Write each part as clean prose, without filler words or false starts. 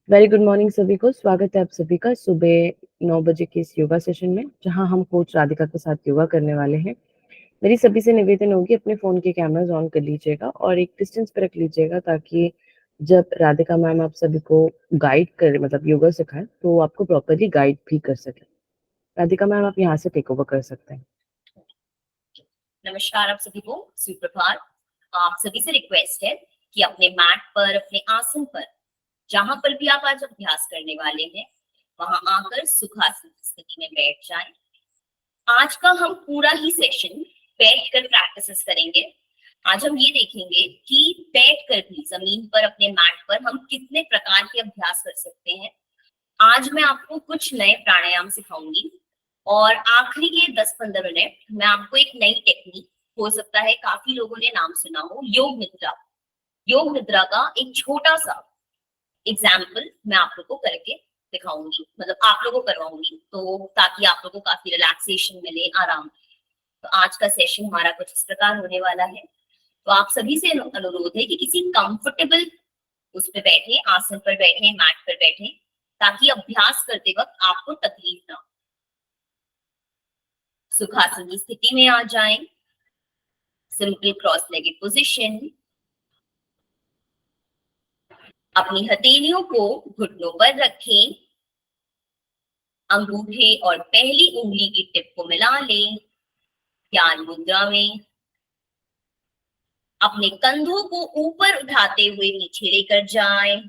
Very good morning सभी को। स्वागत है आप सभी का सुबह 9 बजे के इस योगा सेशन में, जहां हम कोच राधिका के साथ योगा करने वाले हैं। मेरी सभी से निवेदन होगी, अपने फोन के कैमरास ऑन कर लीजिएगा और एक डिस्टेंस पे रख लीजिएगा, ताकि जब राधिका मैम आप सभी को गाइड कर मतलब योगा सिखाए तो वो आपको प्रॉपरली गाइड भी कर सके। राधिका मैम, आप यहाँ से टेक ओवर कर सकते हैं। नमस्कार आप सभी को, सुप्रभात। आप सभी से रिक्वेस्ट है कि अपने मैट पर, अपने आसन पर, जहां पर भी आप आज अभ्यास करने वाले हैं, वहां आकर सुखासन की स्थिति में बैठ जाएं। आज का हम पूरा ही सेशन बैठकर प्रैक्टिसेस करेंगे। आज हम ये देखेंगे कि बैठकर भी जमीन पर, अपने मैट पर हम कितने प्रकार के अभ्यास कर सकते हैं। आज मैं आपको कुछ नए प्राणायाम सिखाऊंगी और आखिरी के 10-15 मिनट मैं आपको एक नई टेक्निक, हो सकता है काफी लोगों ने नाम सुना हो, योग निद्रा। योग निद्रा का एक छोटा सा एग्जाम्पल मैं आप लोगों को करके दिखाऊंगी, मतलब आप लोगों को करवाऊंगी, तो ताकि आप लोगों को काफी रिलैक्सेशन मिले, आराम। तो आज का सेशन हमारा कुछ इस प्रकार होने वाला है। तो आप सभी से अनुरोध है कि किसी कंफर्टेबल उस पर बैठे, आसन पर बैठे, मैट पर बैठे, ताकि अभ्यास करते वक्त आपको तकलीफ ना हो। सुखासन की स्थिति में आ जाएं। Simple cross legged position. अपनी हथेलियों को घुटनों पर रखें। अंगूठे और पहली उंगली की टिप को मिला लें ध्यान मुद्रा में। अपने कंधों को ऊपर उठाते हुए नीचे लेकर जाएं,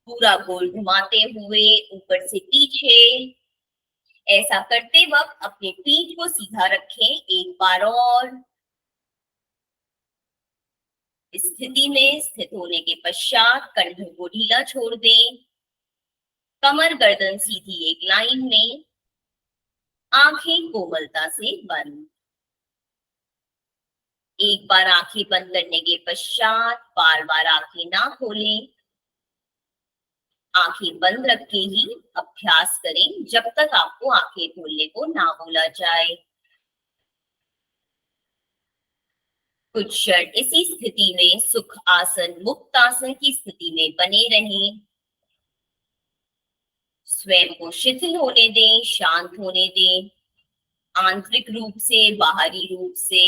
पूरा गोल घुमाते हुए ऊपर से पीछे। ऐसा करते वक्त अपने पीठ को सीधा रखें। एक बार और। स्थिति में स्थित होने के पश्चात कंधों को ढीला छोड़ दें। कमर गर्दन सीधी एक लाइन में, आंखें कोमलता से बंद। एक बार आंखें बंद करने के पश्चात बार बार आंखें ना खोलें। आंखें बंद रख के ही अभ्यास करें जब तक आपको आंखें खोलने को ना बोला जाए। कुछ क्षण इसी स्थिति में, सुख आसन, मुक्त आसन की स्थिति में बने रहें। स्वयं को शिथिल होने दें, शांत होने दें, आंतरिक रूप से, बाहरी रूप से।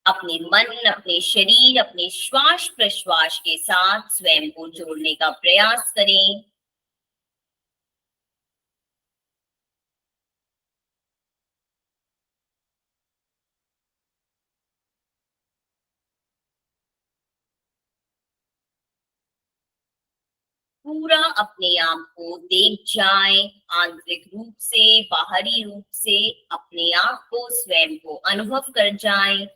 अपने मन, अपने शरीर, अपने श्वास प्रश्वास के साथ स्वयं को जोड़ने का प्रयास करें। पूरा अपने आप को देख जाएं, आंतरिक रूप से, बाहरी रूप से। अपने आप को, स्वयं को अनुभव कर जाएं।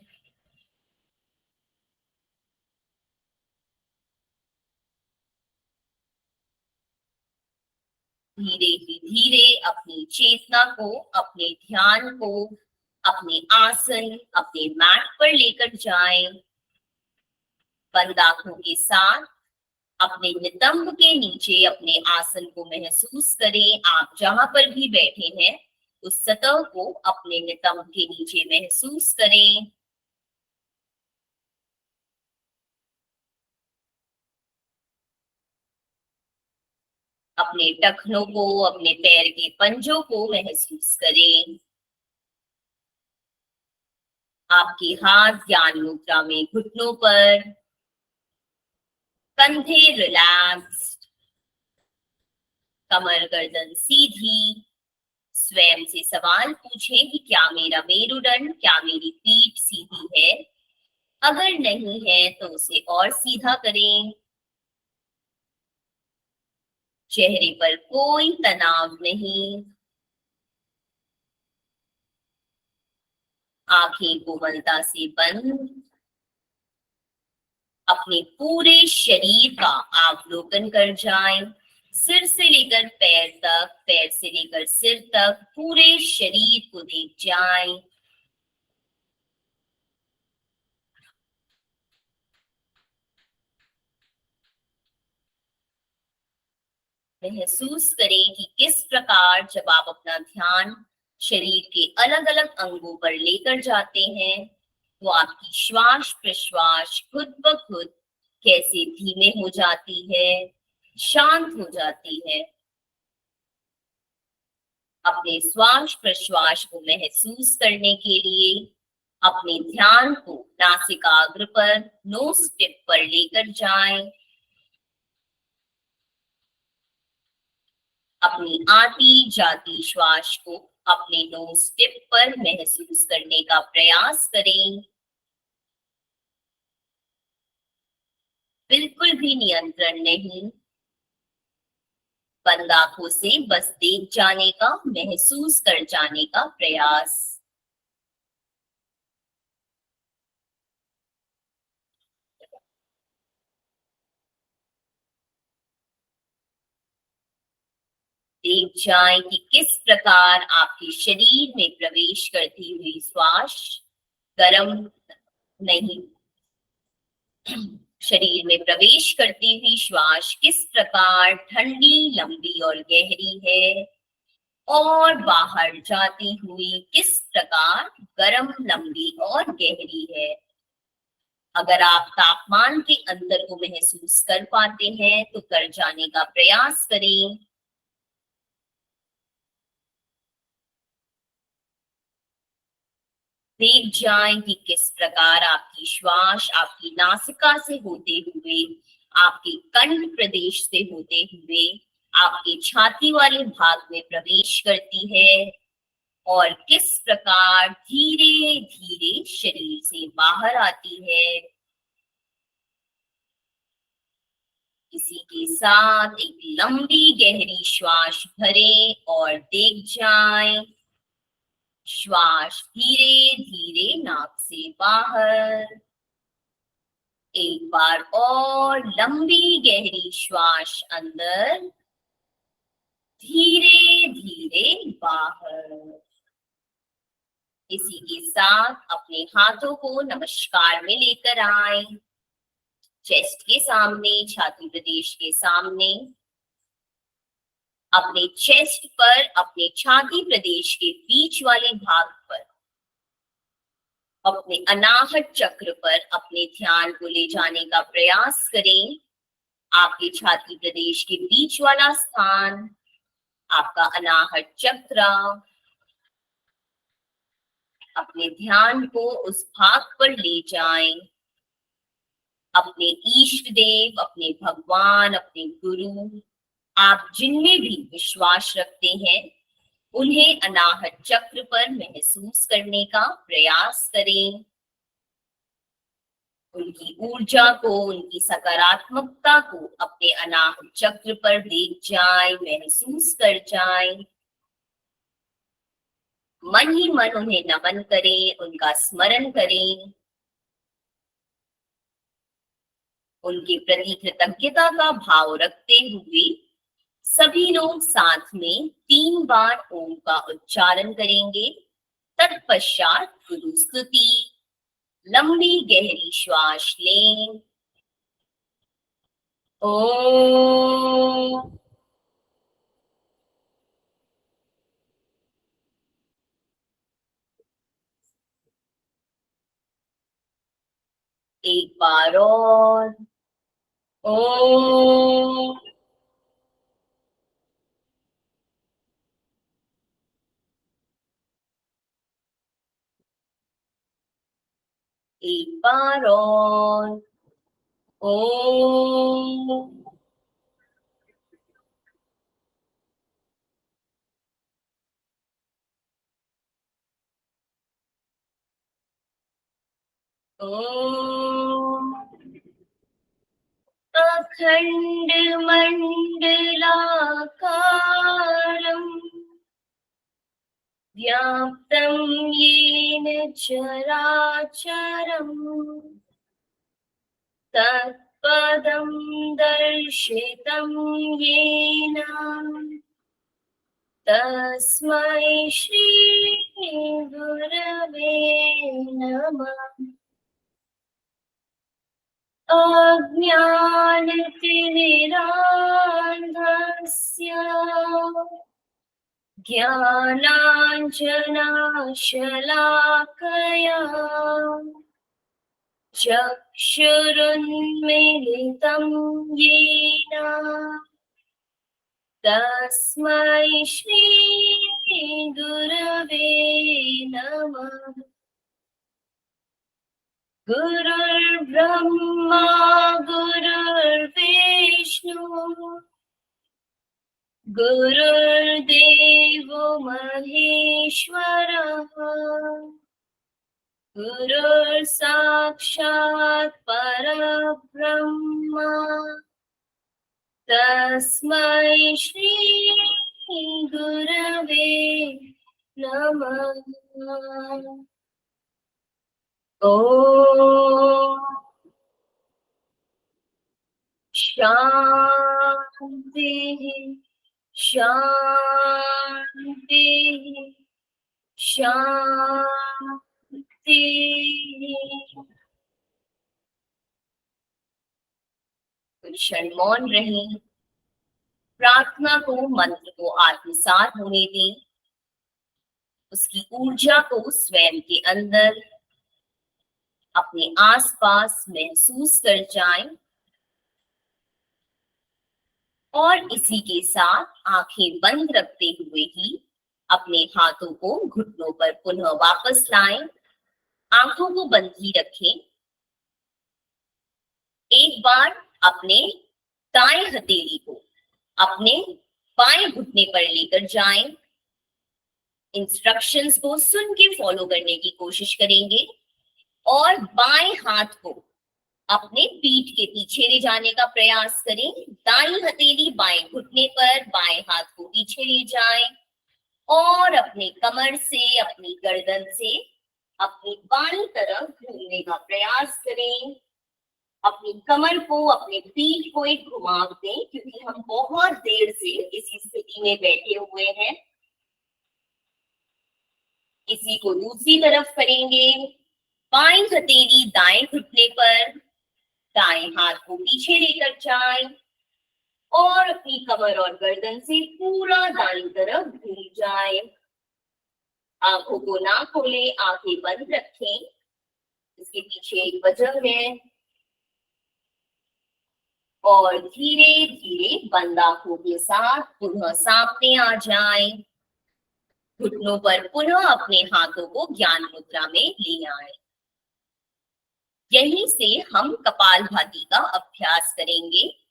धीरे ही धीरे अपनी चेतना को, अपने ध्यान को अपने आसन, अपने मैट पर लेकर जाएं। बंद आंखों के साथ अपने नितंब के नीचे अपने आसन को महसूस करें। आप जहां पर भी बैठे हैं, उस सतह को अपने नितंब के नीचे महसूस करें। अपने टखनों को, अपने पैर के पंजों को महसूस करें। आपके हाथ ध्यान मुद्रा में घुटनों पर, कंधे रिलैक्स्ड, कमर गर्दन सीधी। स्वयं से सवाल पूछें कि क्या मेरा मेरुदंड, क्या मेरी पीठ सीधी है। अगर नहीं है तो उसे और सीधा करें। चेहरे पर कोई तनाव नहीं। आंखें कोमलता से बंद। अपने पूरे शरीर का अवलोकन कर जाएं। सिर से लेकर पैर तक, पैर से लेकर सिर तक, पूरे शरीर को देख जाएं। महसूस करें कि किस प्रकार जब आप अपना ध्यान शरीर के अलग अलग अंगों पर लेकर जाते हैं, तो आपकी श्वास प्रश्वास खुद ब खुद कैसे धीमे हो जाती है, शांत हो जाती है। अपने श्वास प्रश्वास को महसूस करने के लिए अपने ध्यान को नासिकाग्र पर, नोज टिप पर लेकर जाएं। अपनी आती जाती श्वास को अपने नोज टिप पर महसूस करने का प्रयास करें। बिल्कुल भी नियंत्रण नहीं, बंद आंखों से बस देख जाने का, महसूस कर जाने का प्रयास। देख जाएं कि किस प्रकार आपके शरीर में प्रवेश करती हुई श्वास गर्म नहीं, शरीर में प्रवेश करती हुई श्वास किस प्रकार ठंडी, लंबी और गहरी है, और बाहर जाती हुई किस प्रकार गर्म, लंबी और गहरी है। अगर आप तापमान के अंतर को महसूस कर पाते हैं तो कर जाने का प्रयास करें। देख जाएं कि किस प्रकार आपकी श्वास आपकी नासिका से होते हुए, आपके कंठ प्रदेश से होते हुए आपके छाती वाले भाग में प्रवेश करती है, और किस प्रकार धीरे धीरे शरीर से बाहर आती है। इसी के साथ एक लंबी गहरी श्वास भरें और देख जाएं। श्वास धीरे धीरे नाक से बाहर। एक बार और लंबी गहरी श्वास अंदर, धीरे धीरे बाहर। इसी के साथ अपने हाथों को नमस्कार में लेकर आए, चेस्ट के सामने, छाती प्रदेश के सामने। अपने चेस्ट पर, अपने छाती प्रदेश के बीच वाले भाग पर, अपने अनाहत चक्र पर अपने ध्यान को ले जाने का प्रयास करें। आपके छाती प्रदेश के बीच वाला स्थान आपका अनाहत चक्र। अपने ध्यान को उस भाग पर ले जाएं। अपने इष्ट देव, अपने भगवान, अपने गुरु, आप जिनमें भी विश्वास रखते हैं, उन्हें अनाहत चक्र पर महसूस करने का प्रयास करें। उनकी ऊर्जा को, उनकी सकारात्मकता को अपने अनाहत चक्र पर देख जाएं, महसूस कर जाएं। मन ही मन उन्हें नमन करें, उनका स्मरण करें। उनके प्रति कृतज्ञता का भाव रखते हुए सभी लोग साथ में 3 बार ओम का उच्चारण करेंगे। तत्पश्चात गुरु स्तुति। लंबी गहरी श्वास लें। ओम। एक बार और। ओम। एक बार और। ओम। ओम। अखंड मंडलाकारम् व्याप्तं येन चराचरम् तत्पदं दर्शितं येन तस्मै श्री गुरवे नमः। अज्ञानतिमिरान्धस्य ज्ञानाञ्जनाशलाकया चक्षुरुन्मीलितं येन तस्मै श्री गुरवे नमः। गुरुर्ब्रह्मा गुरुर्विष्णु गुरुर्देवो महेश्वरः गुरुर्साक्षात् परब्रह्म तस्मै श्री गुरवे नमः। ॐ शान्तिः शान्तिः शान्तिः। कुछ क्षण मौन रहें, प्रार्थना को, मंत्र को आत्मसात होने दें, उसकी ऊर्जा को स्वयं के अंदर अपने आसपास महसूस कर जाएं और इसी के साथ आंखें बंद रखते हुए ही अपने हाथों को घुटनों पर पुनः वापस लाएं। आंखों को बंद ही रखें। एक बार अपने दाएं हथेली को अपने बाएं घुटने पर लेकर जाएं। इंस्ट्रक्शंस को सुन के फॉलो करने की कोशिश करेंगे और बाएं हाथ को अपने पीठ के पीछे ले जाने का प्रयास करें। दाईं हथेली बाएं घुटने पर, बाएं हाथ को पीछे ले जाएं और अपने कमर से, अपनी गर्दन से अपनी बाईं तरफ घूमने का प्रयास करें। अपनी कमर को, अपने पीठ को एक घुमाव दें, क्योंकि हम बहुत देर से इसी स्थिति में बैठे हुए हैं। इसी को दूसरी तरफ करेंगे। बाईं हथेली दाएं घुटने पर, दाएं हाथ को पीछे लेकर जाएं और अपनी कमर और गर्दन से पूरा दाईं तरफ घूम जाएं। आंखों को ना खोलें, आंखें बंद रखें। इसके पीछे एक वजह है। और धीरे धीरे बंद आंखों के साथ पुनः सामने आ जाएं। घुटनों पर पुनः अपने हाथों को ज्ञान मुद्रा में ले आए। यहीं से हम कपालभाति का अभ्यास करेंगे।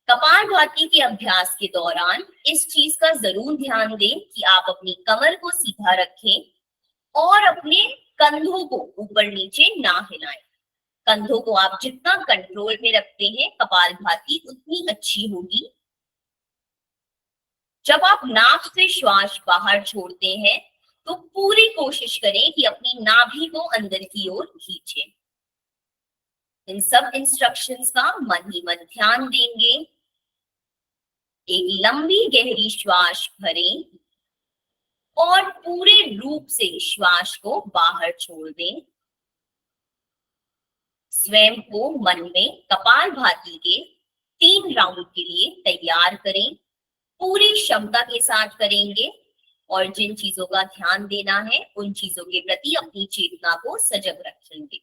कपालभाति के अभ्यास के दौरान इस चीज का जरूर ध्यान दें कि आप अपनी कमर को सीधा रखें और अपने कंधों को ऊपर नीचे ना हिलाएं। कंधों को आप जितना कंट्रोल में रखते हैं, कपालभाति उतनी अच्छी होगी। जब आप नाक से श्वास बाहर छोड़ते हैं तो पूरी कोशिश करें कि अपनी नाभि को अंदर की ओर खींचें। इन सब इंस्ट्रक्शंस का मन ही मन ध्यान देंगे। एक लंबी गहरी श्वास भरें और पूरे रूप से श्वास को बाहर छोड़ दें। स्वयं को मन में कपालभाति के 3 राउंड के लिए तैयार करें। पूरी क्षमता के साथ करेंगे और जिन चीजों का ध्यान देना है उन चीजों के प्रति अपनी चेतना को सजग रखेंगे।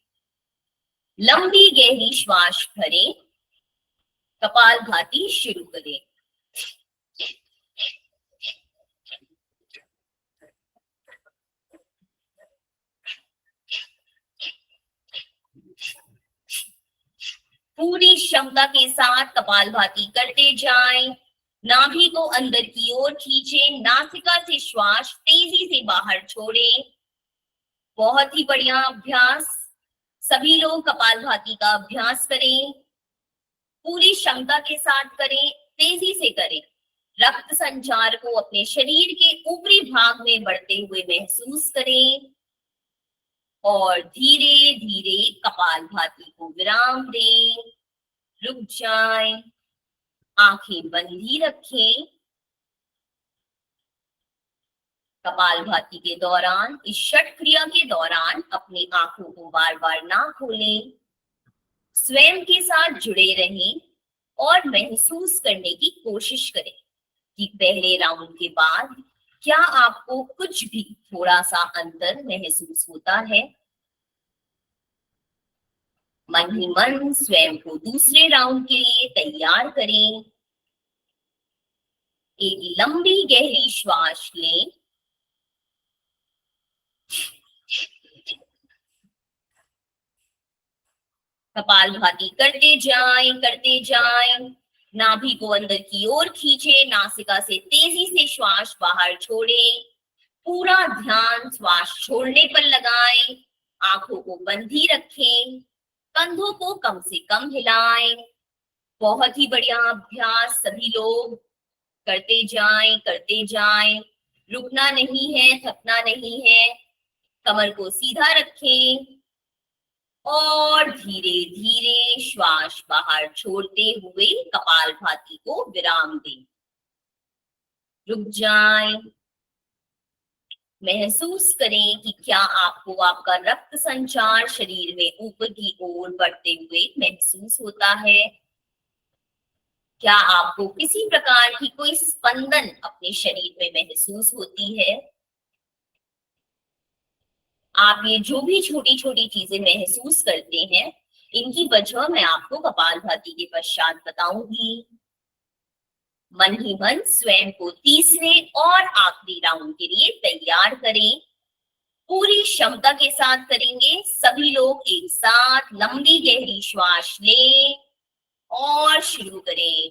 लंबी गहरी श्वास भरें, कपालभाति शुरू करें। पूरी क्षमता के साथ कपालभाति करते जाएं। नाभि को अंदर की ओर खींचें, नासिका से श्वास तेजी से बाहर छोड़ें। बहुत ही बढ़िया अभ्यास। सभी लोग कपालभाति का अभ्यास करें। पूरी क्षमता के साथ करें, तेजी से करें। रक्त संचार को अपने शरीर के ऊपरी भाग में बढ़ते हुए महसूस करें और धीरे धीरे कपालभाति को विराम दें। रुक जाएं, आंखें बंद ही रखें। कपालभाति के दौरान, इस षट क्रिया के दौरान अपनी आंखों को बार बार ना खोलें। स्वयं के साथ जुड़े रहें और महसूस करने की कोशिश करें कि पहले राउंड के बाद क्या आपको कुछ भी थोड़ा सा अंतर महसूस होता है। मन ही मन स्वयं को दूसरे राउंड के लिए तैयार करें। एक लंबी गहरी श्वास लें। कपालभाति करते जाएं, करते जाएं। नाभि को अंदर की ओर खींचे, नासिका से तेजी से श्वास बाहर छोड़ें। पूरा ध्यान श्वास छोड़ने पर लगाएं। आंखों को बंद ही रखें। कंधों को कम से कम हिलाएं। बहुत ही बढ़िया अभ्यास, सभी लोग करते जाएं, करते जाएं। रुकना नहीं है, थकना नहीं है। कमर को सीधा रखें और धीरे धीरे श्वास बाहर छोड़ते हुए कपालभाति को विराम दें। रुक जाएं। महसूस करें कि क्या आपको आपका रक्त संचार शरीर में ऊपर की ओर बढ़ते हुए महसूस होता है। क्या आपको किसी प्रकार की कोई स्पंदन अपने शरीर में महसूस होती है। आप ये जो भी छोटी छोटी चीजें महसूस करते हैं, इनकी वजह मैं आपको कपालभाति के पश्चात बताऊंगी। मन ही मन स्वयं को तीसरे और आखिरी राउंड के लिए तैयार करें। पूरी क्षमता के साथ करेंगे। सभी लोग एक साथ लंबी गहरी श्वास लें और शुरू करें।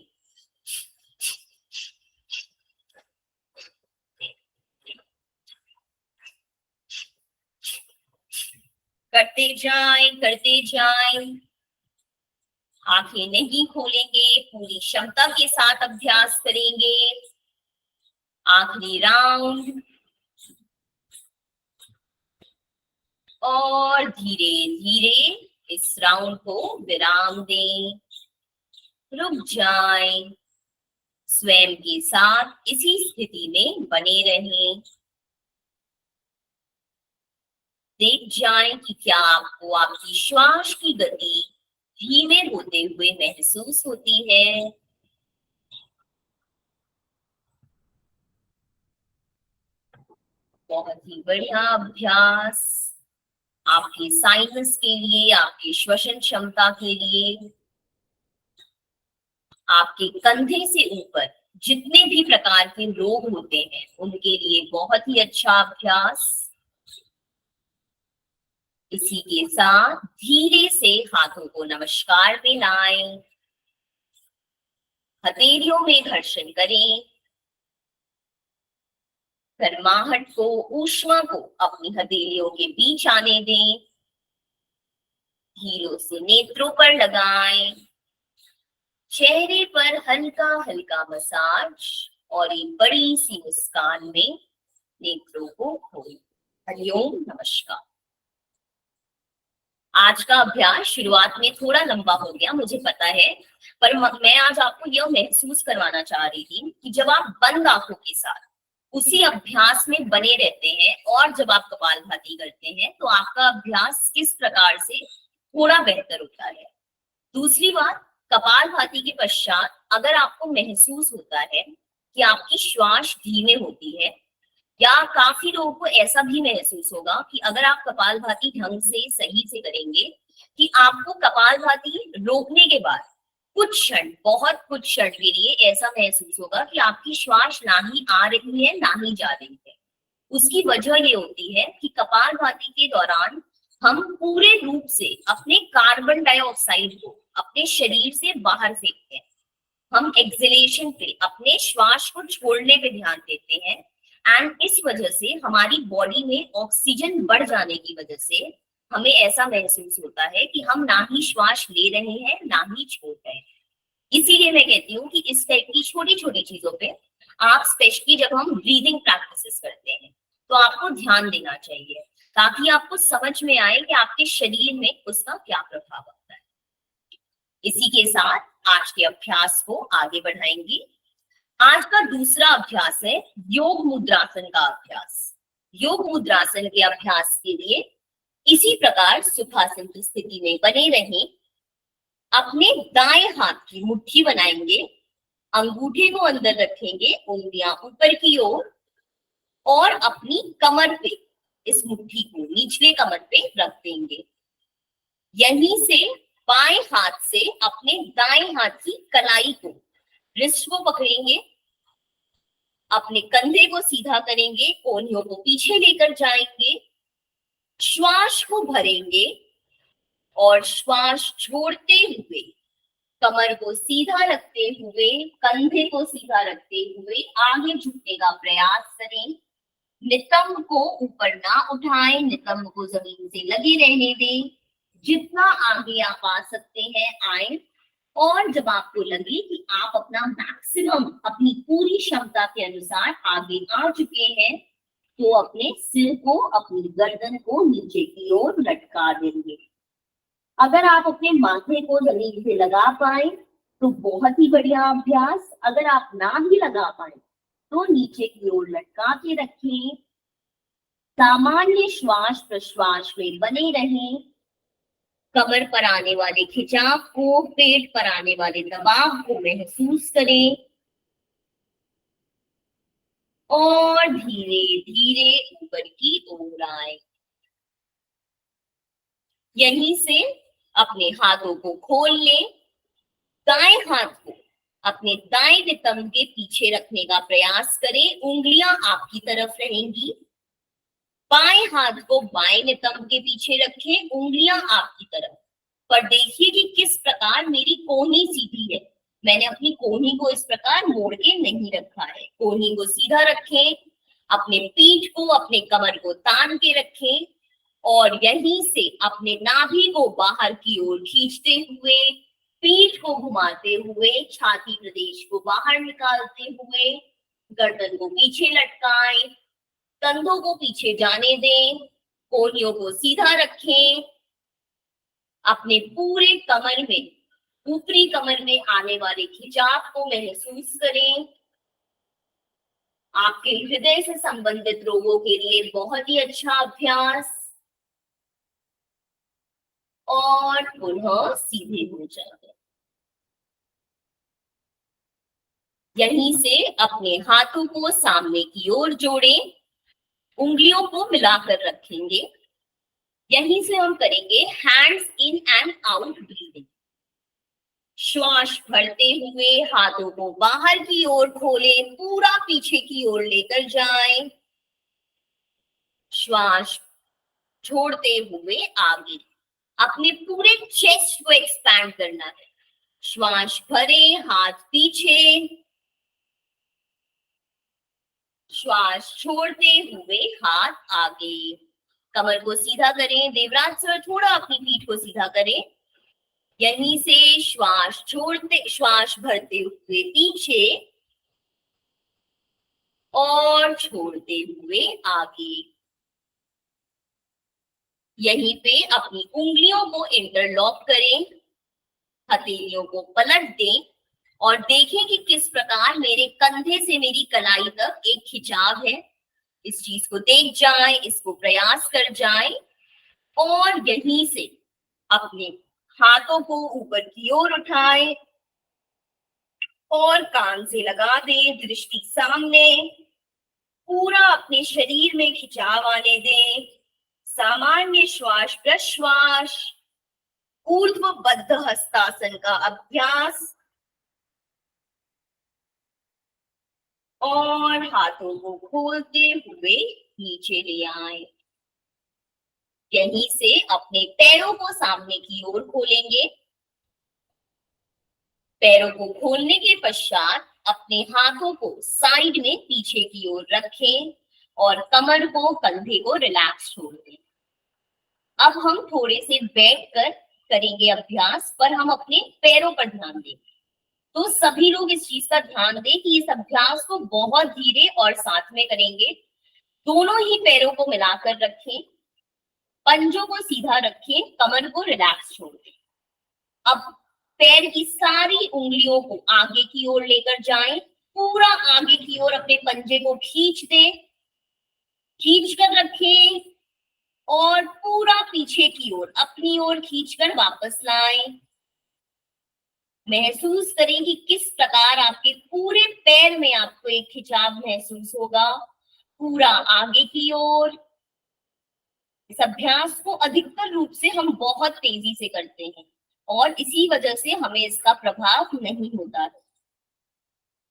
करते जाएं, करते जाएं। आंखें नहीं खोलेंगे, पूरी क्षमता के साथ अभ्यास करेंगे। आखिरी राउंड। और धीरे धीरे इस राउंड को विराम दें। रुक जाएं। स्वयं के साथ इसी स्थिति में बने रहें। देख जाएं कि क्या आपको आपकी श्वास की गति धीमे होते हुए महसूस होती है। बहुत ही बढ़िया अभ्यास। आपके साइनस के लिए, आपके श्वसन क्षमता के लिए, आपके कंधे से ऊपर जितने भी प्रकार के रोग होते हैं उनके लिए बहुत ही अच्छा अभ्यास। इसी के साथ धीरे से हाथों को नमस्कार में लाएं। हथेलियों में घर्षण करें। गर्माहट को, ऊष्मा को अपनी हथेलियों के बीच आने दें। धीरे से नेत्रों पर लगाएं। चेहरे पर हल्का हल्का मसाज और एक बड़ी सी मुस्कान में नेत्रों को खोलें। हरिओम, नमस्कार। आज का अभ्यास शुरुआत में थोड़ा लंबा हो गया, मुझे पता है, पर मैं आज आपको यह महसूस करवाना चाह रही थी कि जब आप बंद आंखों के साथ उसी अभ्यास में बने रहते हैं और जब आप कपालभाति करते हैं तो आपका अभ्यास किस प्रकार से थोड़ा बेहतर होता है। दूसरी बात, कपालभाति के पश्चात अगर आपको महसूस होता है कि आपकी श्वास धीमे होती है, या काफी लोगों को ऐसा भी महसूस होगा कि अगर आप कपालभाति ढंग से सही से करेंगे कि आपको कपालभाति रोकने के बाद कुछ क्षण, बहुत कुछ क्षण के लिए ऐसा महसूस होगा कि आपकी श्वास ना ही आ रही है ना ही जा रही है। उसकी वजह ये होती है कि कपालभाति के दौरान हम पूरे रूप से अपने कार्बन डाइऑक्साइड को अपने शरीर से बाहर फेंकते हैं। हम एक्सहेलेशन पे, अपने श्वास को छोड़ने पे ध्यान देते हैं एंड इस वजह से हमारी बॉडी में ऑक्सीजन बढ़ जाने की वजह से हमें ऐसा महसूस होता है कि हम ना ही श्वास ले रहे हैं ना ही छोड़ रहे हैं। इसीलिए मैं कहती हूँ कि इस टाइप की छोटी छोटी चीजों पे आप, स्पेशली जब हम ब्रीदिंग प्रैक्टिसेस करते हैं, तो आपको ध्यान देना चाहिए ताकि आपको समझ में आए कि आपके शरीर में उसका क्या प्रभाव होता है। इसी के साथ आज के अभ्यास को आगे बढ़ाएंगे। आज का दूसरा अभ्यास है योग मुद्रासन का अभ्यास। योग मुद्रासन के अभ्यास के लिए इसी प्रकार सुखासन की स्थिति में बने रहें। अपने दाएं हाथ की मुट्ठी बनाएंगे, अंगूठे को अंदर रखेंगे, उंगलियां ऊपर की ओर, और अपनी कमर पे इस मुट्ठी को निचले कमर पे रख देंगे। यहीं से बाएं हाथ से अपने दाएं हाथ की कलाई को, रिस्ट को पकड़ेंगे, अपने कंधे को सीधा करेंगे, कोहनियों को पीछे लेकर जाएंगे, श्वास को भरेंगे और श्वास छोड़ते हुए कमर को सीधा रखते हुए, कंधे को सीधा रखते हुए आगे झुकने का प्रयास करें। नितंब को ऊपर ना उठाएं, नितंब को जमीन से लगे रहने दें। जितना आगे आप आ सकते हैं आए, और जब आपको लगे कि आप अपना मैक्सिमम, अपनी पूरी क्षमता के अनुसार आगे आ चुके हैं, तो अपने सिर को, अपनी गर्दन को नीचे की ओर लटका देंगे। अगर आप अपने माथे को जमीन से लगा पाए तो बहुत ही बढ़िया अभ्यास। अगर आप ना भी लगा पाए तो नीचे की ओर लटका के रखें। सामान्य श्वास प्रश्वास में बने रहें। कमर पर आने वाले खिंचाव को, पेट पर आने वाले दबाव को महसूस करें और धीरे धीरे ऊपर की ओर आए। यहीं से अपने हाथों को खोल लें। दाएं हाथ को अपने दाएं नितंब के पीछे रखने का प्रयास करें, उंगलियां आपकी तरफ रहेंगी। बाएं हाथ को बाएं नितंब के पीछे रखें, उंगलियां आपकी तरफ। पर देखिए कि किस प्रकार मेरी कोहनी सीधी है। मैंने अपनी कोहनी को इस प्रकार मोड़ के नहीं रखा है। कोहनी को सीधा रखें, अपने पीठ को, अपने कमर को तान के रखें और यहीं से अपने नाभि को बाहर की ओर खींचते हुए, पीठ को घुमाते हुए, छाती प्रदेश को बाहर निकालते हुए, गर्दन को पीछे लटकाएं, कंधों को पीछे जाने दें, कोहनियों को सीधा रखें। अपने पूरे कमर में, ऊपरी कमर में आने वाले खिंचाव को महसूस करें। आपके हृदय से संबंधित रोगों के लिए बहुत ही अच्छा अभ्यास। और पुनः सीधे हो जाए। यहीं से अपने हाथों को सामने की ओर जोड़ें, उंगलियों को मिलाकर रखेंगे। यहीं से हम करेंगे hands in and out breathing. श्वास भरते हुए हाथों को बाहर की ओर खोलें, पूरा पीछे की ओर लेकर जाएं। श्वास छोड़ते हुए आगे, अपने पूरे चेस्ट को एक्सपैंड करना है। श्वास भरें, हाथ पीछे, श्वास छोड़ते हुए हाथ आगे। कमर को सीधा करें। देवराज सर थोड़ा अपनी पीठ को सीधा करें। यहीं से श्वास छोड़ते, श्वास भरते हुए पीछे और छोड़ते हुए आगे। यहीं पे अपनी उंगलियों को इंटरलॉक करें, हथेलियों को पलट दें और देखें कि किस प्रकार मेरे कंधे से मेरी कलाई तक एक खिंचाव है। इस चीज को देख जाएं, इसको प्रयास कर जाएं और यहीं से अपने हाथों को ऊपर की ओर उठाएं और कान से लगा दें, दृष्टि सामने। पूरा अपने शरीर में खिंचाव आने दें। सामान्य श्वास प्रश्वास, ऊर्ध्वबद्ध हस्तासन का अभ्यास और हाथों को खोलते हुए नीचे ले आए। यहीं से अपने पैरों को सामने की ओर खोलेंगे। पैरों को खोलने के पश्चात अपने हाथों को साइड में पीछे की ओर रखें और कमर को, कंधे को रिलैक्स छोड़ दें। अब हम थोड़े से बैठकर करेंगे अभ्यास, पर हम अपने पैरों पर ध्यान देंगे। तो सभी लोग इस चीज का ध्यान दें कि इस अभ्यास को बहुत धीरे और साथ में करेंगे। दोनों ही पैरों को मिलाकर रखें, पंजों को सीधा रखें, कमर को रिलैक्स छोड़ दें। अब पैर की सारी उंगलियों को आगे की ओर लेकर जाएं, पूरा आगे की ओर अपने पंजे को खींच दें, खींच कर रखें और पूरा पीछे की ओर, अपनी ओर खींचकर वापस लाएं। महसूस करें कि किस प्रकार आपके पूरे पैर में आपको एक खिंचाव महसूस होगा, पूरा आगे की ओर। इस अभ्यास को अधिकतर रूप से हम बहुत तेजी से करते हैं, और इसी वजह से हमें इसका प्रभाव नहीं होता है।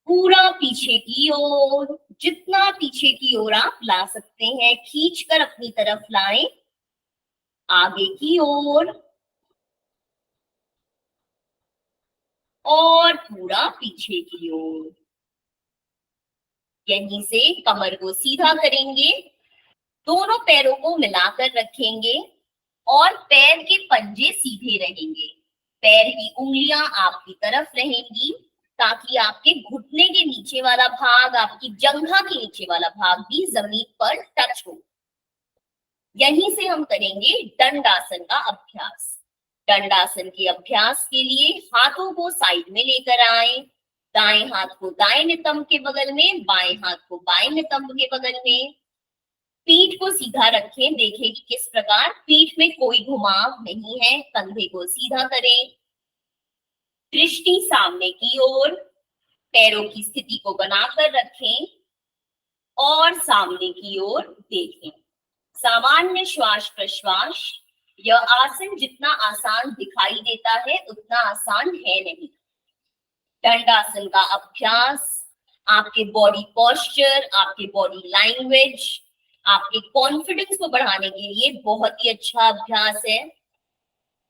पूरा पीछे की ओर, जितना पीछे की ओर आप ला सकते हैं खींचकर अपनी तरफ लाएं, आगे की ओर और पूरा पीछे की ओर। यहीं से कमर को सीधा करेंगे, दोनों पैरों को मिलाकर रखेंगे और पैर के पंजे सीधे रहेंगे। पैर की उंगलियां आपकी तरफ रहेंगी ताकि आपके घुटने के नीचे वाला भाग, आपकी जंघा के नीचे वाला भाग भी जमीन पर टच हो। यहीं से हम करेंगे दंडासन का अभ्यास। दंडासन के अभ्यास के लिए हाथों को साइड में लेकर आए, दाएं हाथ को दाएं नितंब के बगल में, बाएं हाथ को बाएं नितंब के बगल में। पीठ को सीधा रखें, देखें कि किस प्रकार पीठ में कोई घुमाव नहीं है। कंधे को सीधा करें, दृष्टि सामने की ओर, पैरों की स्थिति को बनाकर रखें और सामने की ओर देखें। सामान्य श्वास प्रश्वास। यह आसन जितना आसान दिखाई देता है उतना आसान है नहीं। दंडासन का अभ्यास आपके बॉडी पोस्चर, आपके बॉडी लैंग्वेज, आपके कॉन्फिडेंस को बढ़ाने के लिए बहुत ही अच्छा अभ्यास है।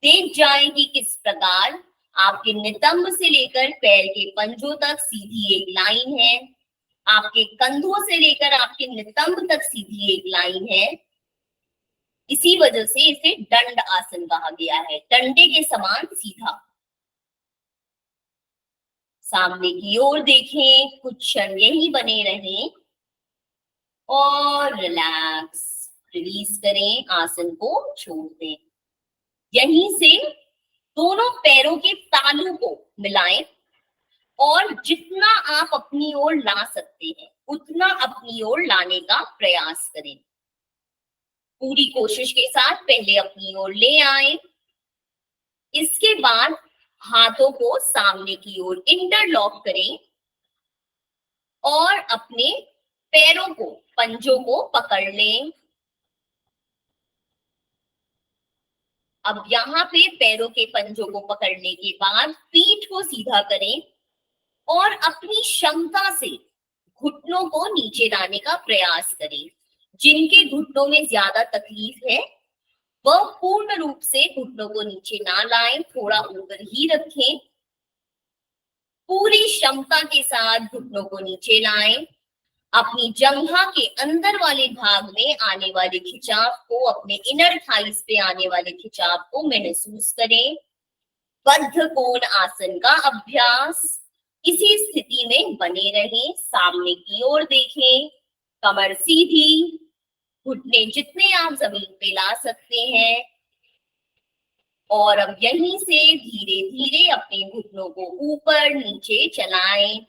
देख जाएं कि किस प्रकार आपके नितंब से लेकर पैर के पंजों तक सीधी एक लाइन है, आपके कंधों से लेकर आपके नितंब तक सीधी एक लाइन है। इसी वजह से इसे दंड आसन कहा गया है, डंडे के समान सीधा। सामने की ओर देखें, कुछ क्षण यही बने रहें और रिलैक्स, रिलीज करें, आसन को छोड़ दें। यहीं से दोनों पैरों के तालू को मिलाएं और जितना आप अपनी ओर ला सकते हैं उतना अपनी ओर लाने का प्रयास करें। पूरी कोशिश के साथ पहले अपनी ओर ले आए। इसके बाद हाथों को सामने की ओर इंटरलॉक करें और अपने पैरों को, पंजों को पकड़ लें। अब यहाँ पे पैरों के पंजों को पकड़ने के बाद पीठ को सीधा करें और अपनी क्षमता से घुटनों को नीचे लाने का प्रयास करें। जिनके घुटनों में ज्यादा तकलीफ है वह पूर्ण रूप से घुटनों को नीचे ना लाएं, थोड़ा ऊपर ही रखें। पूरी क्षमता के साथ घुटनों को नीचे लाएं। अपनी जंघा के अंदर वाले भाग में आने वाले खिंचाव को, अपने इनर थाइस पे आने वाले खिंचाव को महसूस करें। बद्ध कोण आसन का अभ्यास। इसी स्थिति में बने रहें, सामने की ओर देखें, कमर सीधी, घुटने जितने आप जमीन पे ला सकते हैं। और अब यहीं से धीरे धीरे अपने घुटनों को ऊपर नीचे चलाएं।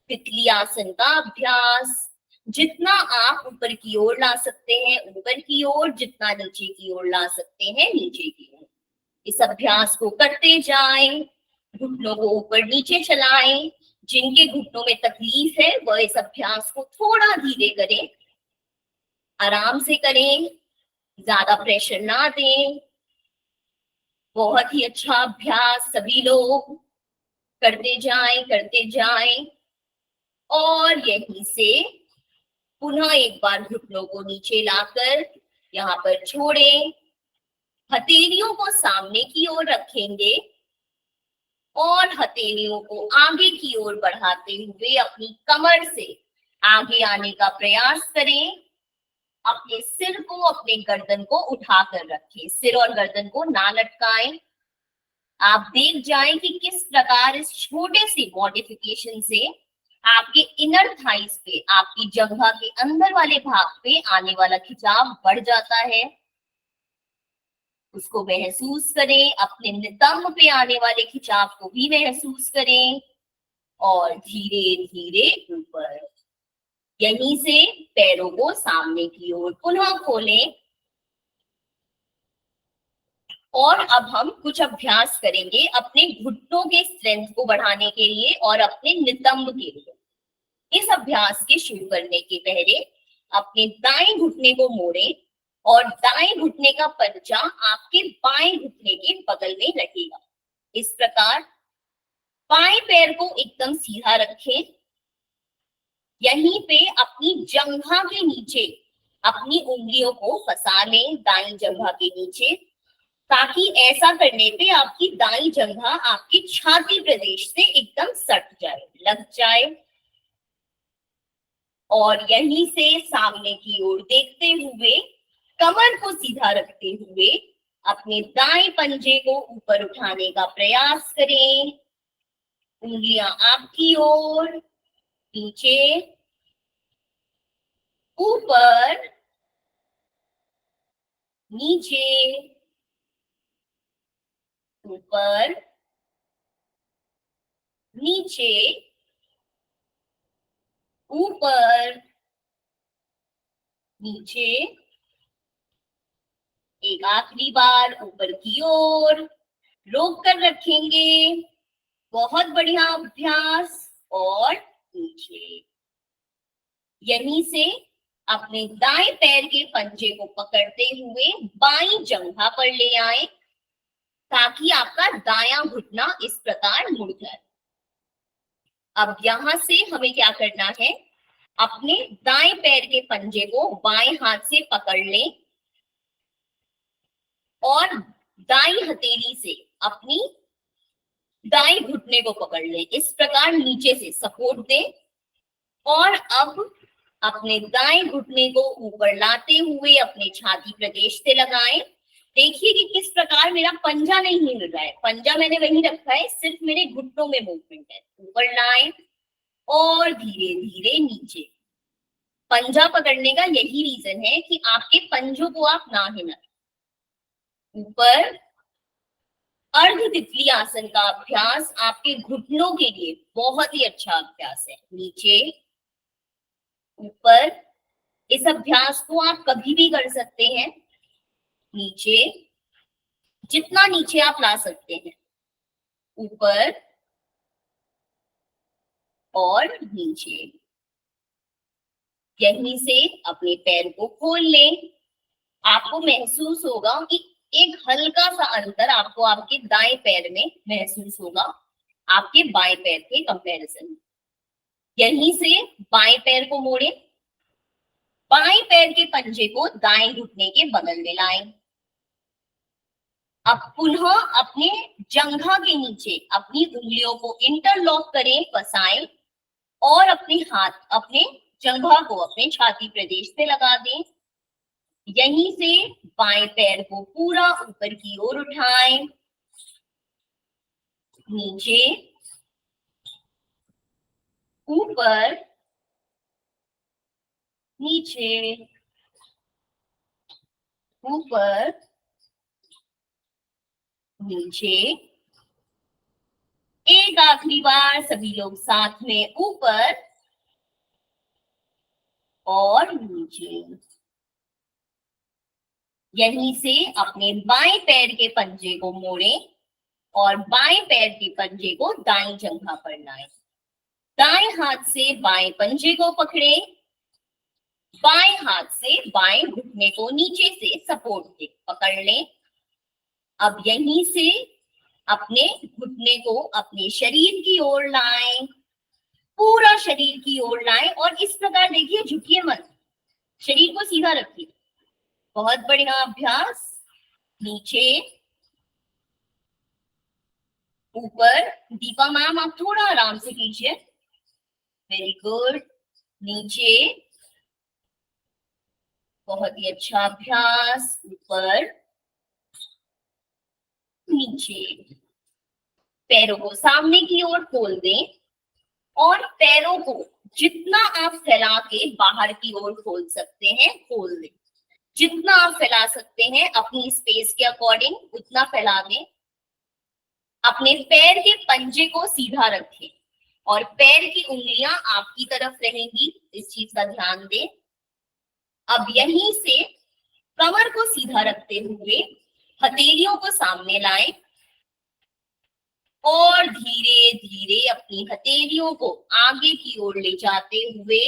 तितली आसन का अभ्यास। जितना आप ऊपर की ओर ला सकते हैं ऊपर की ओर, जितना नीचे की ओर ला सकते हैं नीचे की ओर। इस अभ्यास को करते जाएं, घुटनों को ऊपर नीचे चलाएं। जिनके घुटनों में तकलीफ है वह इस अभ्यास को थोड़ा धीरे करें, आराम से करें, ज्यादा प्रेशर ना दें। बहुत ही अच्छा अभ्यास, सभी लोग करते जाएं, करते जाएं। और यहीं से पुनः एक बार घुटनों को नीचे लाकर यहाँ पर छोड़ें। हथेलियों को सामने की ओर रखेंगे और हथेलियों को आगे की ओर बढ़ाते हुए अपनी कमर से आगे आने का प्रयास करें। अपने सिर को, अपने गर्दन को उठाकर रखें, सिर और गर्दन को ना लटकाएं। आप देख जाएं कि किस प्रकार इस छोटे से मॉडिफिकेशन से आपके इनर थाइस पे, आपकी जंघा के अंदर वाले भाग पे आने वाला खिंचाव बढ़ जाता है। उसको महसूस करें, अपने नितंब पे आने वाले खिंचाव को भी महसूस करें और धीरे धीरे ऊपर। यहीं से पैरों को सामने की ओर पुनः खोलें। और अब हम कुछ अभ्यास करेंगे अपने घुटनों के स्ट्रेंथ को बढ़ाने के लिए और अपने नितंब के लिए। इस अभ्यास के शुरू करने के पहले अपने दाएं घुटने को मोड़ें और दाएं घुटने का पंजा आपके बाएं घुटने के बगल में रहेगा। इस प्रकार बाएं पैर को एकदम सीधा रखें, यहीं पे अपनी जंघा के नीचे अपनी उंगलियों को फंसा लें, दाईं जंघा के नीचे, ताकि ऐसा करने पे आपकी दाईं जंघा आपकी छाती प्रदेश से एकदम सट जाए, लग जाए। और यहीं से सामने की ओर देखते हुए कमर को सीधा रखते हुए अपने दाएं पंजे को ऊपर उठाने का प्रयास करें। उंगलियां आपकी ओर, नीचे, ऊपर, नीचे, ऊपर, नीचे, ऊपर, नीचे, एक आखिरी बार ऊपर की ओर, रोक कर रखेंगे। बहुत बढ़िया अभ्यास। और नीचे। यहीं से अपने दाएं पैर के पंजे को पकड़ते हुए बाईं जंघा पर ले आए, ताकि आपका दायां घुटना इस प्रकार मुड़ जाए। अब यहां से हमें क्या करना है, अपने दाएं पैर के पंजे को बाएं हाथ से पकड़ लें और दाईं हथेली से अपनी दाईं घुटने को पकड़ लें, इस प्रकार नीचे से सपोर्ट दें। और अब अपने दाएं घुटने को ऊपर लाते हुए अपने छाती प्रदेश से लगाएं। देखिए कि किस प्रकार मेरा पंजा नहीं हिल रहा है, पंजा मैंने वहीं रखा है, सिर्फ मेरे घुटनों में मूवमेंट है। ऊपर लाएं और धीरे धीरे नीचे। पंजा पकड़ने का यही रीजन है कि आपके पंजों को आप ना हिलाएं। ऊपर अर्ध तितली आसन का अभ्यास आपके घुटनों के लिए बहुत ही अच्छा अभ्यास है। नीचे, ऊपर, इस अभ्यास को आप कभी भी कर सकते हैं। नीचे, जितना नीचे आप ला सकते हैं, ऊपर और नीचे। यहीं से अपने पैर को खोल लें। आपको महसूस होगा कि एक हल्का सा अंतर आपको आपके दाएं पैर में महसूस होगा, आपके बाएं पैर के कंपैरिजन में। यहीं से बाएं पैर को मोड़े, बाएं पैर के पंजे को दाएं घुटने के बगल में लाएं। अब पुनः अपने जंघा के नीचे अपनी उंगलियों को इंटरलॉक करें, फंसाएं और अपने हाथ अपने जंघा को अपने छाती प्रदेश से लगा दें। यहीं से बाएं पैर को पूरा ऊपर की ओर उठाएं, नीचे, ऊपर, नीचे, ऊपर, नीचे। एक आखिरी बार सभी लोग साथ में, ऊपर और नीचे। यहीं से अपने बाएं पैर के पंजे को मोड़ें और बाएं पैर के पंजे को दाईं जंघा पर लाएं। दाएं हाथ से बाएं पंजे को पकड़ें, बाएं हाथ से बाएं घुटने को नीचे से सपोर्ट दे पकड़ लें। अब यहीं से अपने घुटने को अपने शरीर की ओर लाएं, पूरा शरीर की ओर लाएं और इस प्रकार देखिए, झुकिए मत, शरीर को सीधा रखिए। बहुत बढ़िया अभ्यास। नीचे, ऊपर। दीपा मैम आप थोड़ा आराम से कीजिए। Very good. नीचे, बहुत ही अच्छा अभ्यास। ऊपर, नीचे। पैरों को सामने की ओर खोल दें और पैरों को जितना आप फैला के बाहर की ओर खोल सकते हैं खोल दें। जितना आप फैला सकते हैं अपनी स्पेस के अकॉर्डिंग उतना फैला दें। अपने पैर के पंजे को सीधा रखें और पैर की उंगलियां आपकी तरफ रहेंगी, इस चीज का ध्यान दें। अब यहीं से कमर को सीधा रखते हुए हथेलियों को सामने लाएं और धीरे धीरे अपनी हथेलियों को आगे की ओर ले जाते हुए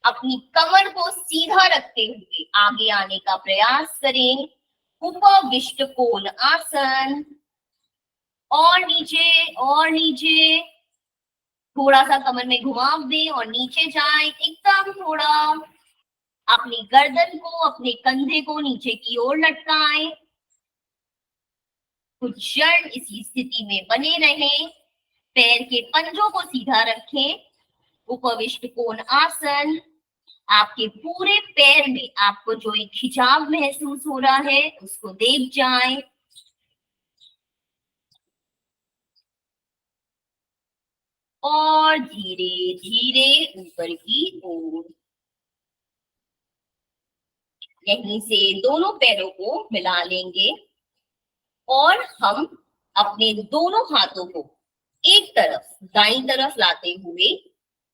अपनी कमर को सीधा रखते हुए आगे आने का प्रयास करें। उपविष्ट कोण आसन और नीचे और नीचे, थोड़ा सा कमर में घुमाव दें और नीचे जाएं एकदम थोड़ा। अपनी गर्दन को, अपने कंधे को नीचे की ओर लटकाएं। कुछ क्षण इसी स्थिति में बने रहें। पैर के पंजों को सीधा रखें। उपविष्ट कोण आसन। आपके पूरे पैर में आपको जो एक खिंचाव महसूस हो रहा है उसको देख जाएं। और धीरे धीरे ऊपर की ओर। यहीं से दोनों पैरों को मिला लेंगे और हम अपने दोनों हाथों को एक तरफ, दाईं तरफ लाते हुए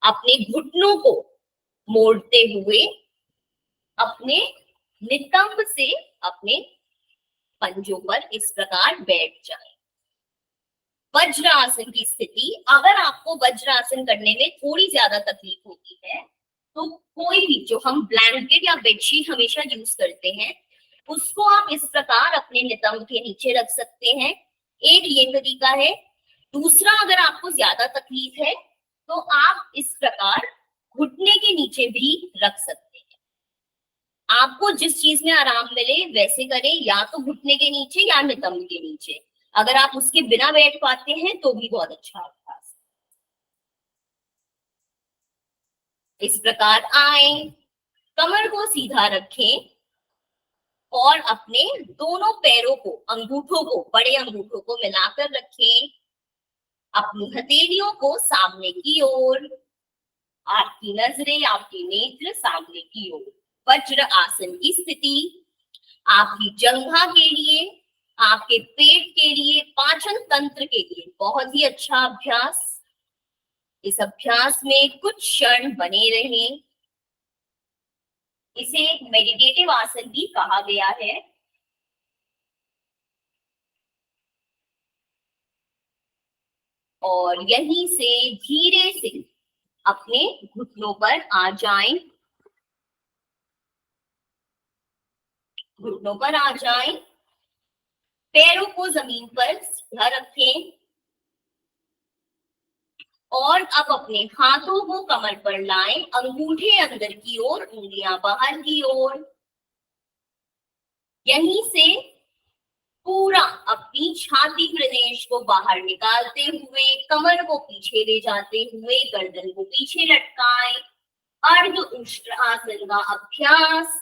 अपने घुटनों को मोड़ते हुए अपने नितंब से अपने पंजों पर इस प्रकार बैठ जाएं। वज्रासन की स्थिति। अगर आपको वज्रासन करने में थोड़ी ज्यादा तकलीफ होती है तो कोई भी, जो हम ब्लैंकेट या बेडशीट हमेशा यूज करते हैं, उसको आप इस प्रकार अपने नितंब के नीचे रख सकते हैं। एक ये तरीका है। दूसरा, अगर आपको ज्यादा तकलीफ है तो आप इस प्रकार घुटने के नीचे भी रख सकते हैं। आपको जिस चीज में आराम मिले वैसे करें, या तो घुटने के नीचे या नितंब के नीचे। अगर आप उसके बिना बैठ पाते हैं तो भी बहुत अच्छा अभ्यास। इस प्रकार आए, कमर को सीधा रखें और अपने दोनों पैरों को, अंगूठों को, बड़े अंगूठों को मिलाकर रखें। अपनी हथेलियों को सामने की ओर, आपकी नजरें, आपके नेत्र सामने की ओर। वज्र आसन की स्थिति आपकी जंघा के लिए, आपके पेट के लिए, पाचन तंत्र के लिए बहुत ही अच्छा अभ्यास। इस अभ्यास में कुछ क्षण बने रहें। इसे एक मेडिटेटिव आसन भी कहा गया है। और यहीं से धीरे से अपने घुटनों पर आ जाएं। घुटनों पर आ जाएं। पैरों को जमीन पर सीधा रखें और अब अपने हाथों को कमर पर लाएं। अंगूठे अंदर की ओर, उंगलियां बाहर की ओर। यहीं से पूरा अपनी छाती प्रदेश को बाहर निकालते हुए, कमर को पीछे ले जाते हुए, गर्दन को पीछे लटकाएं। अर्ध उष्ट्र आसन का अभ्यास।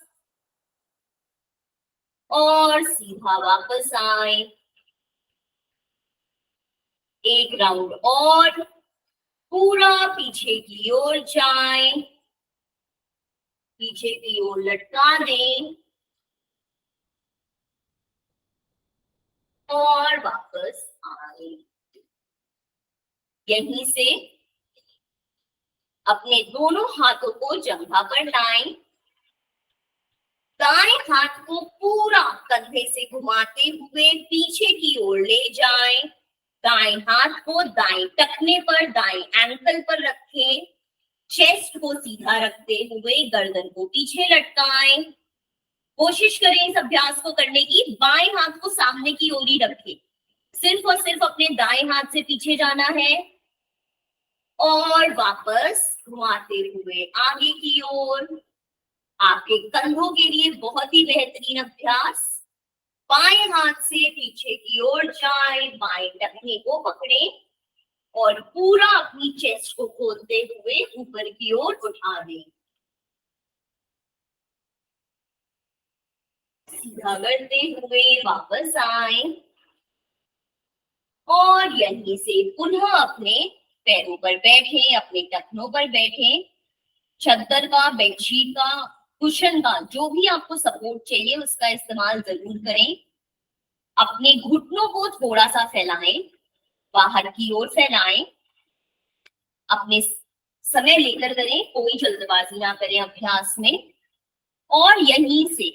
और सीधा वापस आए। एक राउंड और, पूरा पीछे की ओर जाएं। पीछे की ओर लटका दें और वापस आए। यहीं से अपने दोनों हाथों को जंघा पर लाएं। दाएं हाथ को पूरा कंधे से घुमाते हुए पीछे की ओर ले जाएं। दाएं हाथ को दाएं टखने पर, दाएं एंकल पर रखें। चेस्ट को सीधा रखते हुए गर्दन को पीछे लटकाएं। कोशिश करें इस अभ्यास को करने की, बाएं हाथ को सामने की ओर ही रखें। सिर्फ और सिर्फ अपने दाएं हाथ से पीछे जाना है और वापस घुमाते हुए आगे की ओर। आपके कंधों के लिए बहुत ही बेहतरीन अभ्यास। बाएं हाथ से पीछे की ओर जाएं, बाएं टखने को पकड़ें और पूरा अपनी चेस्ट को खोलते हुए ऊपर की ओर उठा दें। सीधा करते हुए वापस आए और यहीं से पुनः अपने पैरों पर बैठे, अपने टखनों पर बैठे। चद्दर का, बेडशीट का, कुशन का, जो भी आपको सपोर्ट चाहिए उसका इस्तेमाल जरूर करें। अपने घुटनों को थोड़ा सा फैलाएं, बाहर की ओर फैलाएं। अपने समय लेकर करें, कोई जल्दबाजी ना करें अभ्यास में। और यहीं से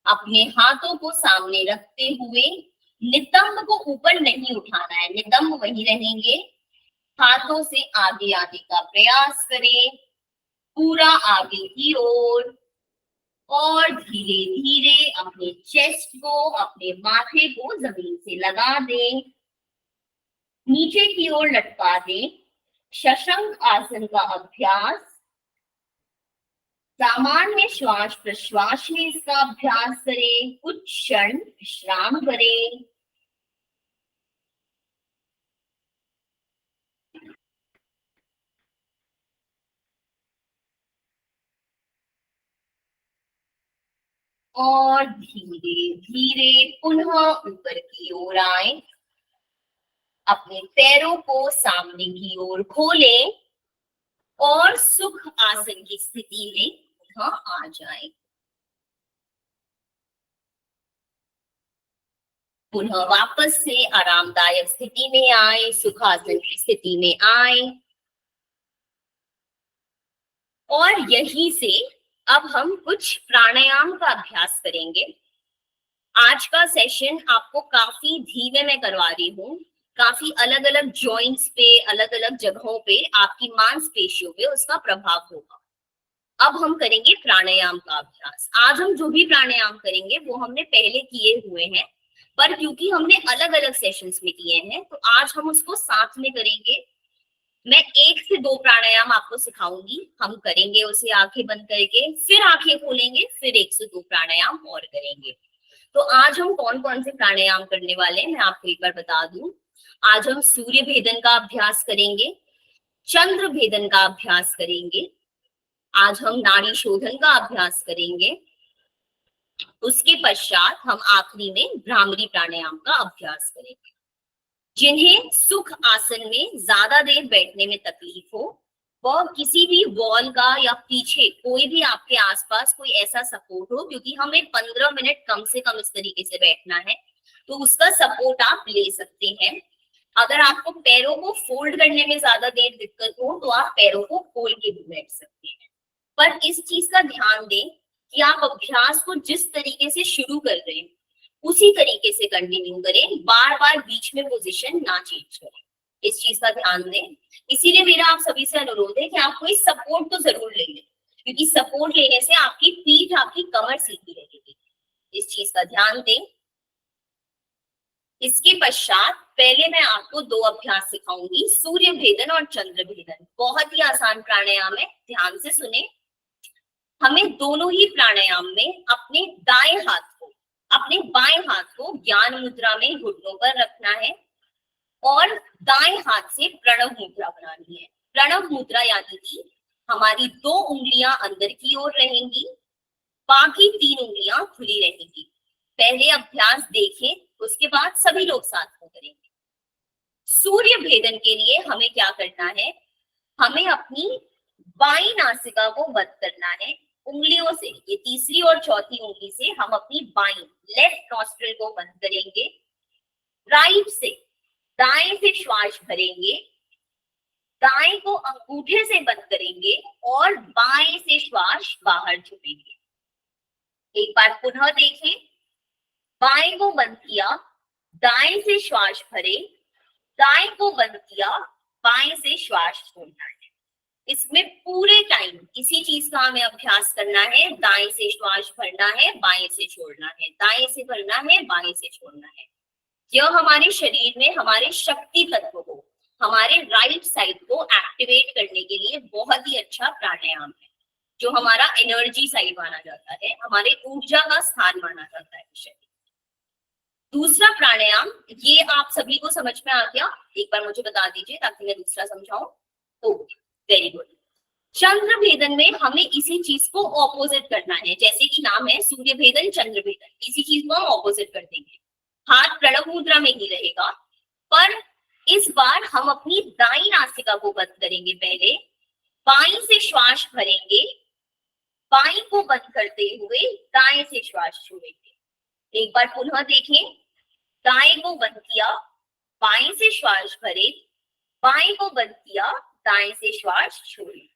अपने हाथों को सामने रखते हुए नितंब को ऊपर नहीं उठाना है, नितंब वहीं रहेंगे। हाथों से आगे आने का प्रयास करें, पूरा आगे की ओर। और धीरे धीरे अपने चेस्ट को, अपने माथे को जमीन से लगा दें। नीचे की ओर लटका दें। शशंक आसन का अभ्यास, सामान्य श्वास प्रश्वास में इसका अभ्यास करें, कुछ क्षण विश्राम करें। और धीरे धीरे पुनः ऊपर की ओर आए। अपने पैरों को सामने की ओर खोलें और सुख आसन की स्थिति में पुनः आ जाएं। पुनः वापस से आरामदायक स्थिति में आए, सुखासन की स्थिति में आए। और यहीं से अब हम कुछ प्राणायाम का अभ्यास करेंगे। आज का सेशन आपको काफी धीमे में करवा रही हूँ। काफी अलग अलग जॉइंट्स पे, अलग अलग जगहों पे आपकी मांसपेशियों पे उसका प्रभाव होगा। अब हम करेंगे प्राणायाम का अभ्यास। आज हम जो भी प्राणायाम करेंगे वो हमने पहले किए हुए हैं, पर क्योंकि हमने अलग अलग सेशंस में किए हैं तो आज हम उसको साथ में करेंगे। मैं 1 से 2 प्राणायाम आपको सिखाऊंगी, हम करेंगे उसे आंखें बंद करके, फिर आंखें खोलेंगे, फिर 1 से 2 प्राणायाम और करेंगे। तो आज हम कौन कौन से प्राणायाम करने वाले हैं मैं आपको एक बार बता दूं। आज हम सूर्य भेदन का अभ्यास करेंगे, चंद्र भेदन का अभ्यास करेंगे, आज हम नाड़ी शोधन का अभ्यास करेंगे, उसके पश्चात हम आखिरी में भ्रामरी प्राणायाम का अभ्यास करेंगे। जिन्हें सुख आसन में ज्यादा देर बैठने में तकलीफ हो, वह किसी भी वॉल का या पीछे कोई भी आपके आसपास कोई ऐसा सपोर्ट हो, क्योंकि हमें 15 मिनट कम से कम इस तरीके से बैठना है, तो उसका सपोर्ट आप ले सकते हैं। अगर आपको पैरों को फोल्ड करने में ज्यादा देर दिक्कत हो तो आप पैरों को खोल के भी बैठ सकते हैं। पर इस चीज का ध्यान दें कि आप अभ्यास को जिस तरीके से शुरू कर रहे हैं उसी तरीके से कंटिन्यू करें, बार बार बीच में पोजीशन ना चेंज करें। इस चीज का ध्यान दें। इसीलिए मेरा आप सभी से अनुरोध है कि आप कोई सपोर्ट तो जरूर ले लें, क्योंकि सपोर्ट लेने से आपकी पीठ, आपकी कमर सीधी रहेगी। इस चीज का ध्यान दें। इसके पश्चात पहले मैं आपको 2 अभ्यास सिखाऊंगी, सूर्य भेदन और चंद्र भेदन। बहुत ही आसान प्राणायाम है, ध्यान से सुने। हमें दोनों ही प्राणायाम में अपने दाएं हाथ को, अपने बाएं हाथ को ज्ञान मुद्रा में घुटनों पर रखना है और दाएं हाथ से प्रणव मुद्रा बनानी है। प्रणव मुद्रा यानी कि हमारी 2 उंगलियां अंदर की ओर रहेंगी, बाकी 3 उंगलियां खुली रहेंगी। पहले अभ्यास देखें, उसके बाद सभी लोग साथ में करेंगे। सूर्य भेदन के लिए हमें क्या करना है, हमें अपनी बाई नासिका को बंद करना है उंगलियों से। ये तीसरी और चौथी उंगली से हम अपनी बाई लेफ्ट नॉस्ट्रिल को बंद करेंगे, राइट से दाएं से श्वास भरेंगे, दाएं को अंगूठे से बंद करेंगे और बाएं से श्वास बाहर छोड़ेंगे। एक बार पुनः देखें, बाएं को बंद किया, दाएं से श्वास भरे, दाएं को बंद किया, बाएं से श्वास छोड़ना है। इसमें पूरे टाइम इसी चीज का हमें अभ्यास करना है। दाएं से श्वास भरना है, बाएं से छोड़ना है, दाएं से भरना है, बाएं से छोड़ना है। यह हमारे शरीर में हमारे शक्ति तत्व को, हमारे राइट साइड को एक्टिवेट करने के लिए बहुत ही अच्छा प्राणायाम है, जो हमारा एनर्जी साइड माना जाता है, हमारे ऊर्जा का स्थान माना जाता है शरीर। दूसरा प्राणायाम, ये आप सभी को समझ में आ गया? एक बार मुझे बता दीजिए ताकि मैं दूसरा समझाऊं। Okay, very good. चंद्र भेदन में हमें इसी चीज को ऑपोजिट करना है, जैसे कि नाम है सूर्य भेदन, चंद्र भेदन, इसी चीज को हम ऑपोजिट कर देंगे। हाथ प्रणव मुद्रा में ही रहेगा, पर इस बार हम अपनी दाई नासिका को बंद करेंगे। पहले बाई से श्वास भरेंगे, बाई को बंद करते हुए दाएं से श्वास छोड़ेंगे। एक बार पुनः देखें, दाएं को बंद किया, बाएं से श्वास भरे, बाएं को बंद किया, दाएं से श्वास छोड़े।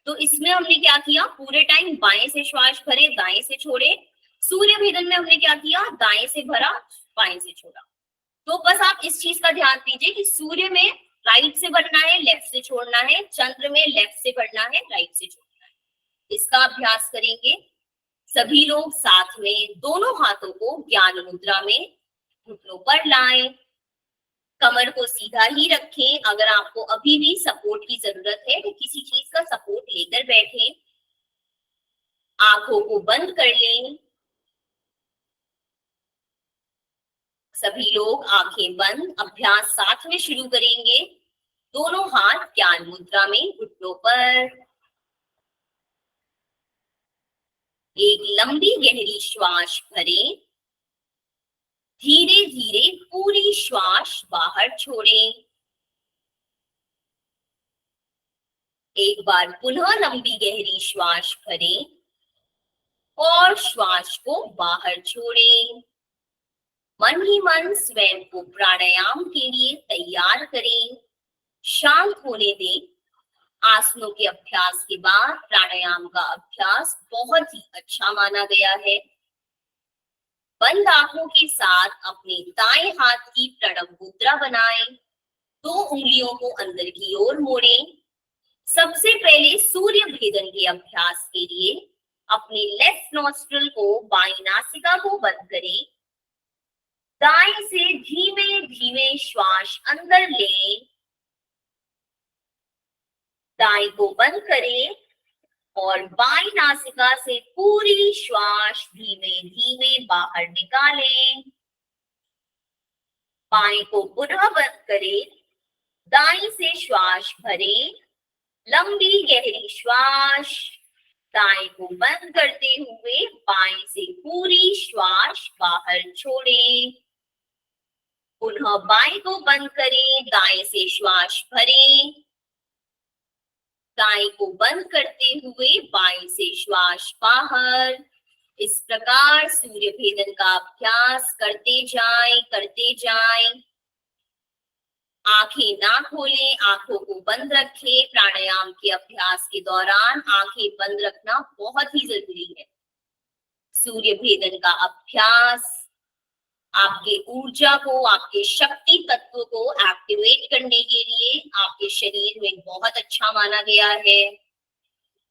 तो इसमें हमने क्या किया, पूरे टाइम बाएं से श्वास भरे, दाएं से छोड़े। सूर्य भेदन में हमने क्या किया, दाएं से भरा, बाएं से छोड़ा। तो बस आप इस चीज का ध्यान दीजिए कि सूर्य में राइट से भरना है, लेफ्ट से छोड़ना है, चंद्र में लेफ्ट से भरना है, राइट से छोड़ना है। इसका अभ्यास करेंगे सभी लोग साथ में। दोनों हाथों को ज्ञान मुद्रा में घुटनों पर लाएं, कमर को सीधा ही रखें। अगर आपको अभी भी सपोर्ट की जरूरत है तो किसी चीज का सपोर्ट लेकर बैठें। आंखों को बंद कर लें। सभी लोग आंखें बंद अभ्यास साथ में शुरू करेंगे। दोनों हाथ ज्ञान मुद्रा में घुटनों पर। एक लंबी गहरी श्वास भरें। धीरे धीरे पूरी श्वास बाहर छोड़ें। एक बार पुनः लंबी गहरी श्वास भरें और श्वास को बाहर छोड़ें। मन ही मन स्वयं को प्राणायाम के लिए तैयार करें। शांत होने दें। आसनों के अभ्यास के बाद प्राणायाम का अभ्यास बहुत ही अच्छा माना गया है। बंद आंखों के साथ अपने दाएं हाथ की प्रणव मुद्रा बनाएं। 2 उंगलियों को अंदर की ओर मोड़ें। सबसे पहले सूर्य भेदन के अभ्यास के लिए अपने लेफ्ट नॉस्ट्रिल को बाईं नासिका को बंद करें। दाएं से धीमे धीमे श्वास अंदर लें। दाएं को बंद करें और बाईं नासिका से पूरी श्वास धीमे धीमे बाहर निकालें। बाएं को पुनः बंद करें। दाएं से श्वास भरें। लंबी गहरी श्वास। दाएं को बंद करते हुए बाएं से पूरी श्वास बाहर छोड़ें। पुनः बाएं को बंद करें। दाएं से श्वास भरें। दाएं को बंद करते हुए बाएं से श्वास बाहर। इस प्रकार सूर्य भेदन का अभ्यास करते जाएं। आंखें ना खोलें, आंखों को बंद रखें। प्राणायाम के अभ्यास के दौरान आंखें बंद रखना बहुत ही जरूरी है। सूर्य भेदन का अभ्यास आपके ऊर्जा को, आपके शक्ति तत्व को एक्टिवेट करने के लिए आपके शरीर में बहुत अच्छा माना गया है।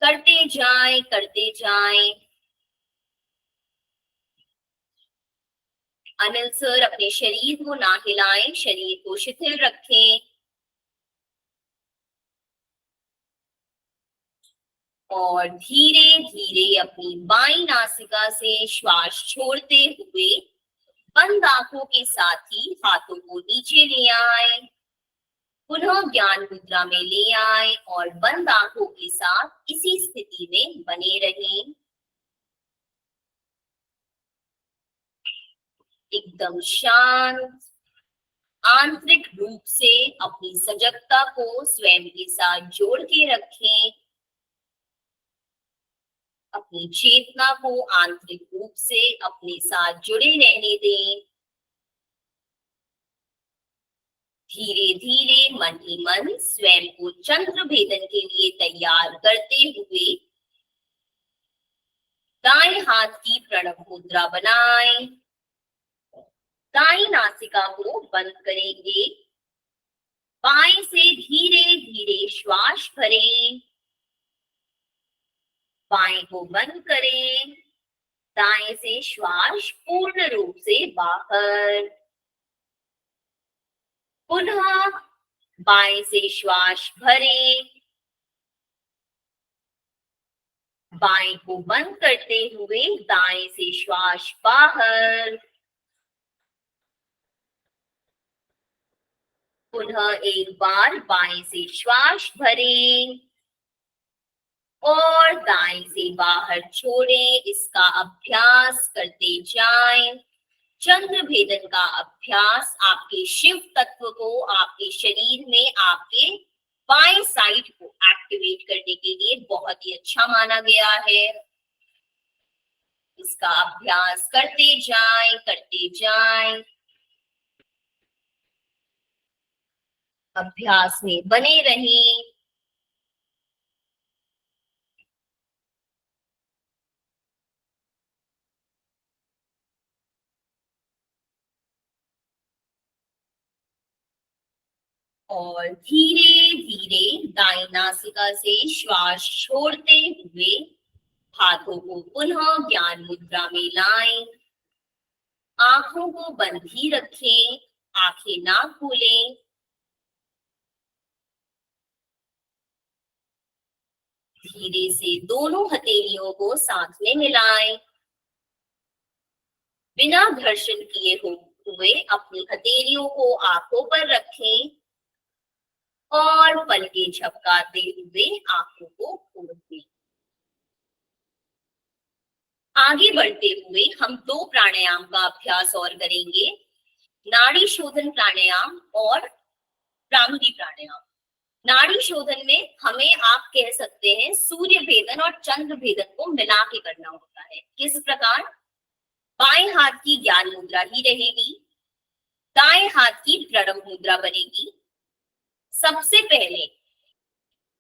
करते जाएं। अनिल सर अपने शरीर को ना हिलाएं, शरीर को शिथिल रखें और धीरे धीरे अपनी बाईं नासिका से श्वास छोड़ते हुए बंद आंखों के साथ ही हाथों को नीचे ले आए। पुनः ज्ञान मुद्रा में ले आए और बंद आंखों के साथ इसी स्थिति में बने रहें। एकदम शांत, आंतरिक रूप से अपनी सजगता को स्वयं के साथ जोड़ के रखें। अपनी चेतना को आंतरिक रूप से अपने साथ जुड़े रहने दें। धीरे धीरे मन ही मन स्वयं को चंद्र भेदन के लिए तैयार करते हुए दाएं हाथ की प्रणव मुद्रा बनाएं। दाईं नासिका को बंद करेंगे। बाएं से धीरे धीरे श्वास भरें। बाएं को बंद करें। दाएं से श्वास पूर्ण रूप से बाहर। पुनः बाएं से श्वास भरें। बाएं को बंद करते हुए दाएं से श्वास बाहर। पुनः एक बार बाएं से श्वास भरें और दाएं से बाहर छोड़ें। इसका अभ्यास करते जाएं। चंद्र भेदन का अभ्यास आपके शिव तत्व को आपके शरीर में आपके बाएं साइड को एक्टिवेट करने के लिए बहुत ही अच्छा माना गया है। इसका अभ्यास करते जाएं। अभ्यास में बने रहें। और धीरे धीरे दाईं नासिका से श्वास छोड़ते हुए हाथों को पुनः ज्ञान मुद्रा में लाएं। आंखों को बंद ही रखें। आंखें ना खोलें। धीरे से दोनों हथेलियों को साथ में मिलाएं। बिना घर्षण किए हुए अपनी हथेलियों को आंखों पर रखें और पलकें झपकाते हुए आंखों को खोल दें। आगे बढ़ते हुए हम 2 प्राणायाम का अभ्यास और करेंगे, नाड़ी शोधन प्राणायाम और भ्रामरी प्राणायाम। नाड़ी शोधन में हमें आप कह सकते हैं सूर्य भेदन और चंद्र भेदन को मिला के करना होता है। किस प्रकार? बाएं हाथ की ज्ञान मुद्रा ही रहेगी, दाएं हाथ की प्रणव मुद्रा बनेगी। सबसे पहले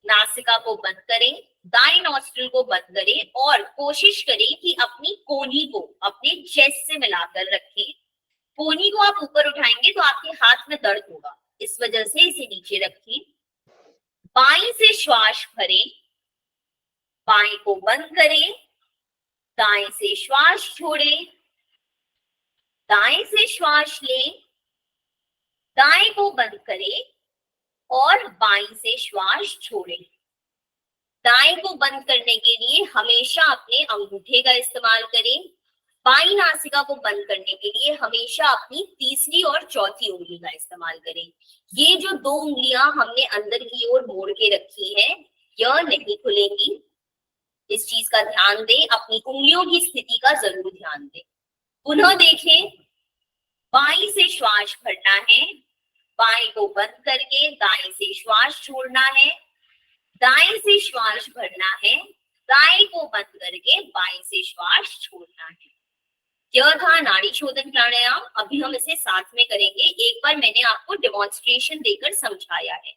नासिका को बंद करें, दाएं नॉस्ट्रिल को बंद करें और कोशिश करें कि अपनी कोहनी को अपने चेस्ट से मिलाकर रखें। कोहनी को आप ऊपर उठाएंगे तो आपके हाथ में दर्द होगा, इस वजह से इसे नीचे रखें। बाएं से श्वास भरें, बाएं को बंद करें, दाएं से श्वास छोड़ें, दाएं से श्वास लें, दाएं को बंद करें और बाएं से श्वास छोड़ें। दाएं को बंद करने के लिए हमेशा अपने अंगूठे का इस्तेमाल करें। बाईं नासिका को बंद करने के लिए हमेशा अपनी तीसरी और चौथी उंगली का इस्तेमाल करें। ये जो 2 उंगलियां हमने अंदर की ओर मोड़ के रखी है, यह नहीं खुलेंगी। इस चीज का ध्यान दें, अपनी उंगलियों की स्थिति का जरूर ध्यान दें। पुनः देखें, बाईं से श्वास भरना है, बाएं को बंद करके दाएं से श्वास छोड़ना है, दाएं से श्वास भरना है, दाएं को बंद करके बाएं से श्वास छोड़ना है। यह था नाड़ी शोधन प्राणायाम। अभी हम इसे साथ में करेंगे। एक बार मैंने आपको डेमोन्स्ट्रेशन देकर समझाया है।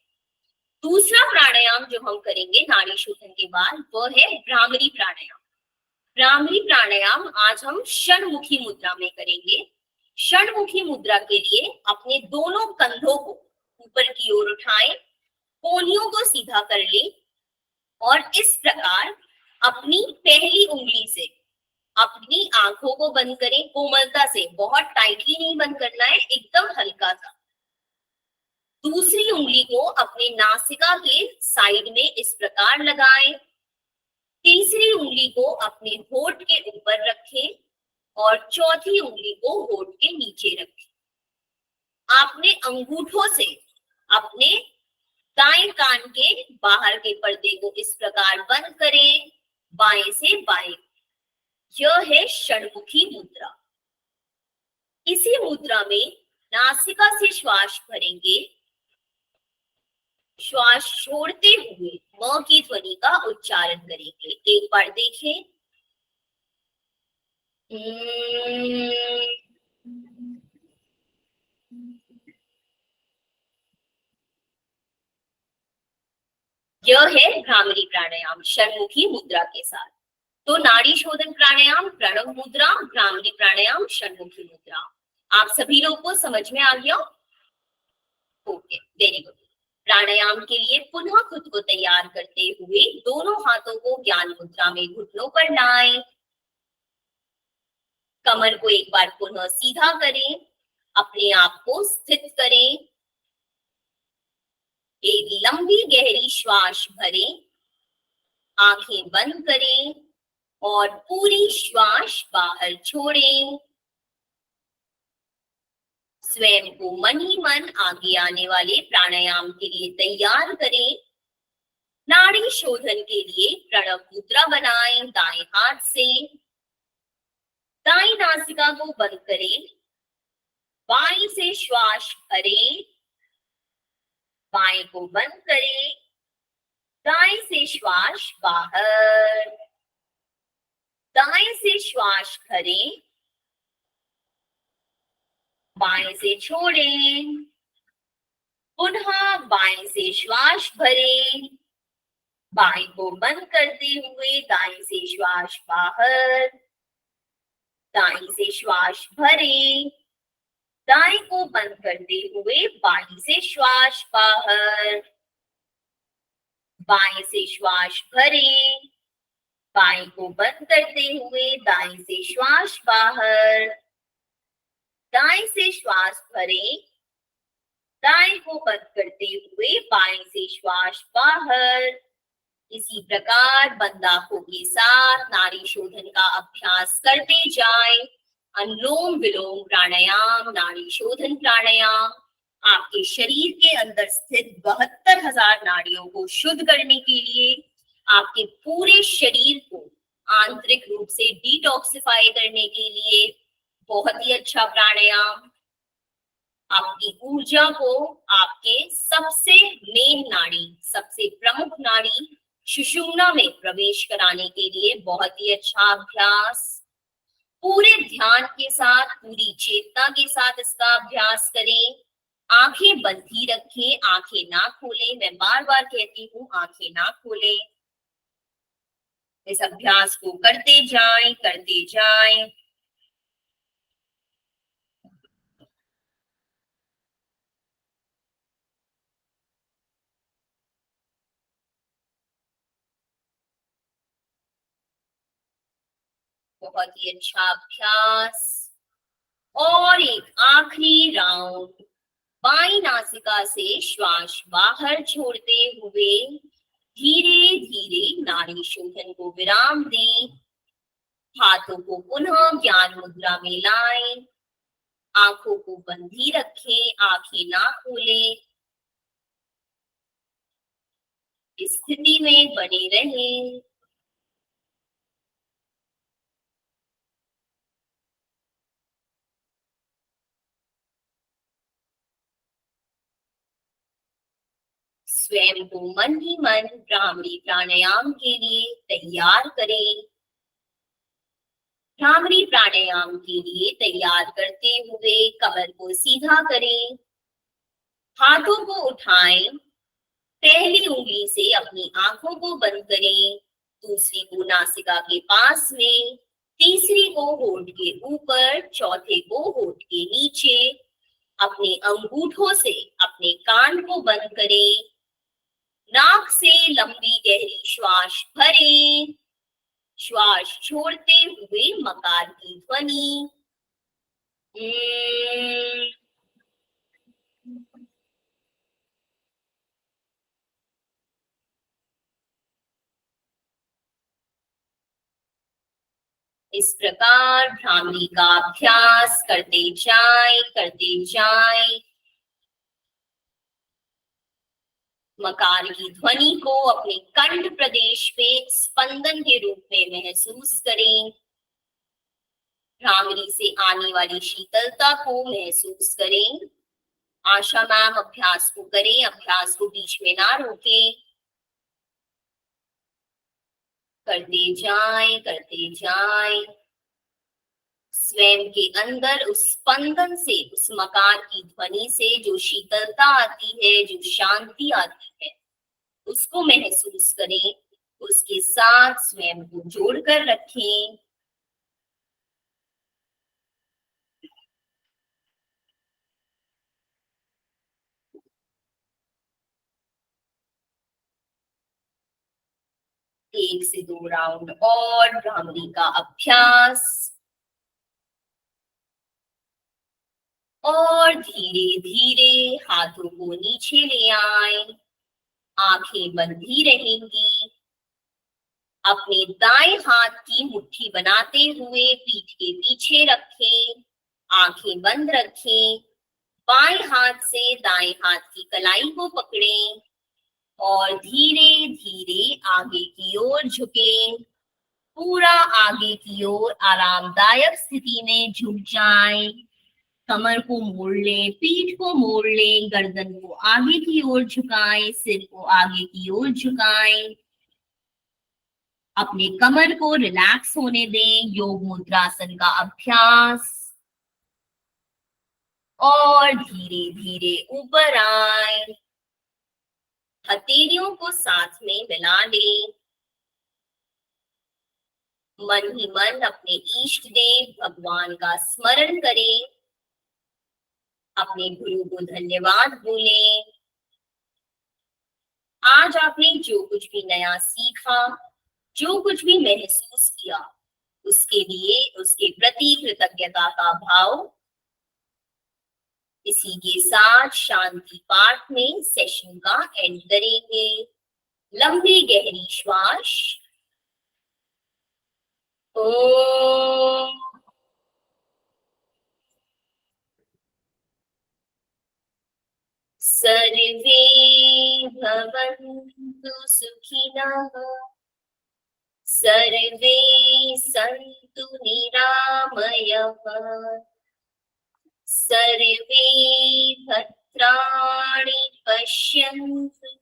दूसरा प्राणायाम जो हम करेंगे नाड़ी शोधन के बाद वह है भ्रामरी प्राणायाम। भ्रामरी प्राणायाम आज हम षणमुखी मुद्रा में करेंगे। षणमुखी मुद्रा के लिए अपने दोनों कंधों को ऊपर की ओर उठाएं, कोहनियों को सीधा कर लें और इस प्रकार अपनी पहली उंगली से अपनी आंखों को बंद करें, कोमलता से, बहुत टाइटली नहीं बंद करना है, एकदम हल्का सा। दूसरी उंगली को अपने नासिका के साइड में इस प्रकार लगाएं। तीसरी उंगली को अपने होठ के ऊपर रखें और चौथी उंगली को होठ के नीचे रखें। आपने अंगूठों से अपने दाएं कान के बाहर के पर्दे को इस प्रकार बंद करें, बाएं से बाएं। यह है षणमुखी मुद्रा। इसी मुद्रा में नासिका से श्वास भरेंगे, श्वास छोड़ते हुए म की ध्वनि का उच्चारण करेंगे। एक बार देखें, यह है भ्रामरी प्राणायाम षणमुखी मुद्रा के साथ। तो नाड़ी शोधन प्राणायाम, प्रणव मुद्रा, भ्रामरी प्राणायाम, षणमुखी मुद्रा, आप सभी लोग को समझ में आ गया? Okay, very good. प्राणायाम के लिए पुनः खुद को तैयार करते हुए दोनों हाथों को ज्ञान मुद्रा में घुटनों पर लाएं। कमर को एक बार पुनः सीधा करें, अपने आप को स्थित करें। एक लंबी गहरी श्वास भरें, आंखें बंद करें और पूरी श्वास बाहर छोड़ें। स्वयं को मन ही मन आगे आने वाले प्राणायाम के लिए तैयार करें। नाड़ी शोधन के लिए प्रणव मुद्रा बनाएं दाएं हाथ से। दाईं नासिका को बंद करें, बाईं से श्वास भरें, बाएं को बंद करें, दाएं से श्वास बाहर, दाएं से श्वास भरें, बाएं से छोड़ें, पुनः बाएं से श्वास भरें, बाएं को बंद करते हुए दाएं से श्वास बाहर, दाएं से श्वास भरें, दाएं को बंद करते हुए बाएं से श्वास बाहर, बाएं से श्वास भरें, बाएं को बंद करते हुए दाएं से श्वास बाहर, दाएं से श्वास भरें, को बंद करते हुए बाएं से श्वास बाहर। इसी प्रकार बंद आंखों के साथ नाड़ी शोधन का अभ्यास करते जाएं। अनुलोम विलोम प्राणायाम, नाड़ी शोधन प्राणायाम आपके शरीर के अंदर स्थित 72,000 नाड़ियों को शुद्ध करने के लिए, आपके पूरे शरीर को आंतरिक रूप से डिटॉक्सिफाई करने के लिए बहुत ही अच्छा प्राणायाम। आपकी ऊर्जा को आपके सबसे मेन नाड़ी, सबसे प्रमुख नाड़ी सुषुम्ना में प्रवेश कराने के लिए बहुत ही अच्छा अभ्यास। पूरे ध्यान के साथ, पूरी चेतना के साथ इसका अभ्यास करें। आंखें बंद ही रखें, आंखें ना खोलें। मैं बार बार कहती हूँ, आंखें ना खोलें। इस अभ्यास को करते जाएं, करते जाएं। बहुत ही अच्छा अभ्यास। और एक आखिरी राउंड। बाईं नासिका से श्वास बाहर छोड़ते हुए धीरे धीरे नाड़ी शोधन को विराम दें। हाथों को पुनः ज्ञान मुद्रा में लाएं। आंखों को बंद ही रखें, आंखें ना खोलें। इस स्थिति में बने रहें। स्वयं को मन ही मन भ्रामरी प्राणायाम के लिए तैयार करें। भ्रामरी प्राणायाम के लिए तैयार करते हुए कमर को सीधा करें। हाथों को उठाएं। पहली उंगली से अपनी आंखों को बंद करें, दूसरी को नासिका के पास में, तीसरी को होंठ के ऊपर, चौथे को होंठ के नीचे। अपने अंगूठों से अपने कान को बंद करें। नाक से लंबी गहरी श्वास भरें। श्वास छोड़ते हुए मकार की ध्वनि। इस प्रकार भ्रामरी का अभ्यास करते जाएं, करते जाएं। मकार की ध्वनि को अपने कंठ प्रदेश पे स्पंदन के रूप में महसूस करें। भ्रामरी से आने वाली शीतलता को महसूस करें। आशा मैम अभ्यास को करें, अभ्यास को बीच में ना रोकें। करते जाएं, करते जाएं। स्वयं के अंदर उस स्पंदन से, उस मकार की ध्वनि से जो शीतलता आती है, जो शांति आती है, उसको महसूस करें। उसके साथ स्वयं को जोड़कर रखें। एक से दो राउंड और भ्रामरी का अभ्यास। और धीरे धीरे हाथों को नीचे ले आए। आंखें बंद ही रहेंगी। अपने दाएं हाथ की मुट्ठी बनाते हुए पीठ के पीछे रखें। आंखें बंद रखें। बाएं हाथ से दाएं हाथ की कलाई को पकड़ें और धीरे धीरे आगे की ओर झुकें। पूरा आगे की ओर आरामदायक स्थिति में झुक जाएं। कमर को मोड़ लें, पीठ को मोड़ लें, गर्दन को आगे की ओर झुकाएं, सिर को आगे की ओर झुकाएं। अपने कमर को रिलैक्स होने दें। योग मुद्रासन का अभ्यास। और धीरे धीरे ऊपर आए। हथेलियों को साथ में मिला लें। मन ही मन अपने इष्ट देव भगवान का स्मरण करें। अपने गुरु को धन्यवाद बोलें। आज आपने जो कुछ भी नया सीखा, जो कुछ भी महसूस किया, उसके लिए, उसके प्रति कृतज्ञता का भाव इसी के साथ शांति पाठ में सेशन का एंड करेंगे। लंबी गहरी श्वास। ओम। सर्वे भवन्तु सुखिनः, सर्वे सन्तु निरामयः, सर्वे भद्राणि पश्यन्तु,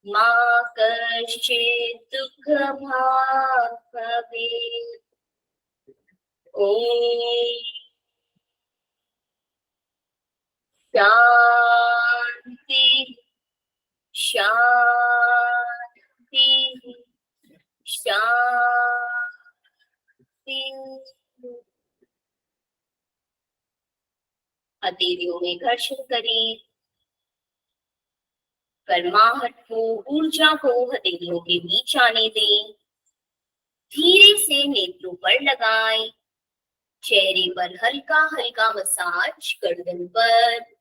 मा कश्चित् दुःखभाग् भवेत्। ओम शांति शांति शांति। हथेलियों में घर्षण करें। गर्माहट को, ऊर्जा को हथेलियों के बीच आने दें। धीरे से नेत्रों पर लगाएं। चेहरे पर हल्का हल्का मसाज गर्दन पर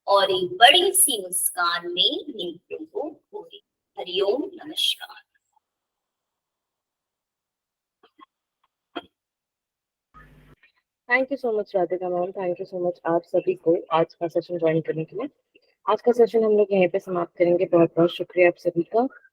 और एक बड़ी सी मुस्कान में नेत्रों को खोलें। हरिओम नमस्कार। Thank you so much Radhika ma'am, thank you so much आप सभी को आज का सेशन ज्वाइन करने के लिए। आज का सेशन हम लोग यहीं पे समाप्त करेंगे। बहुत बहुत शुक्रिया आप सभी का।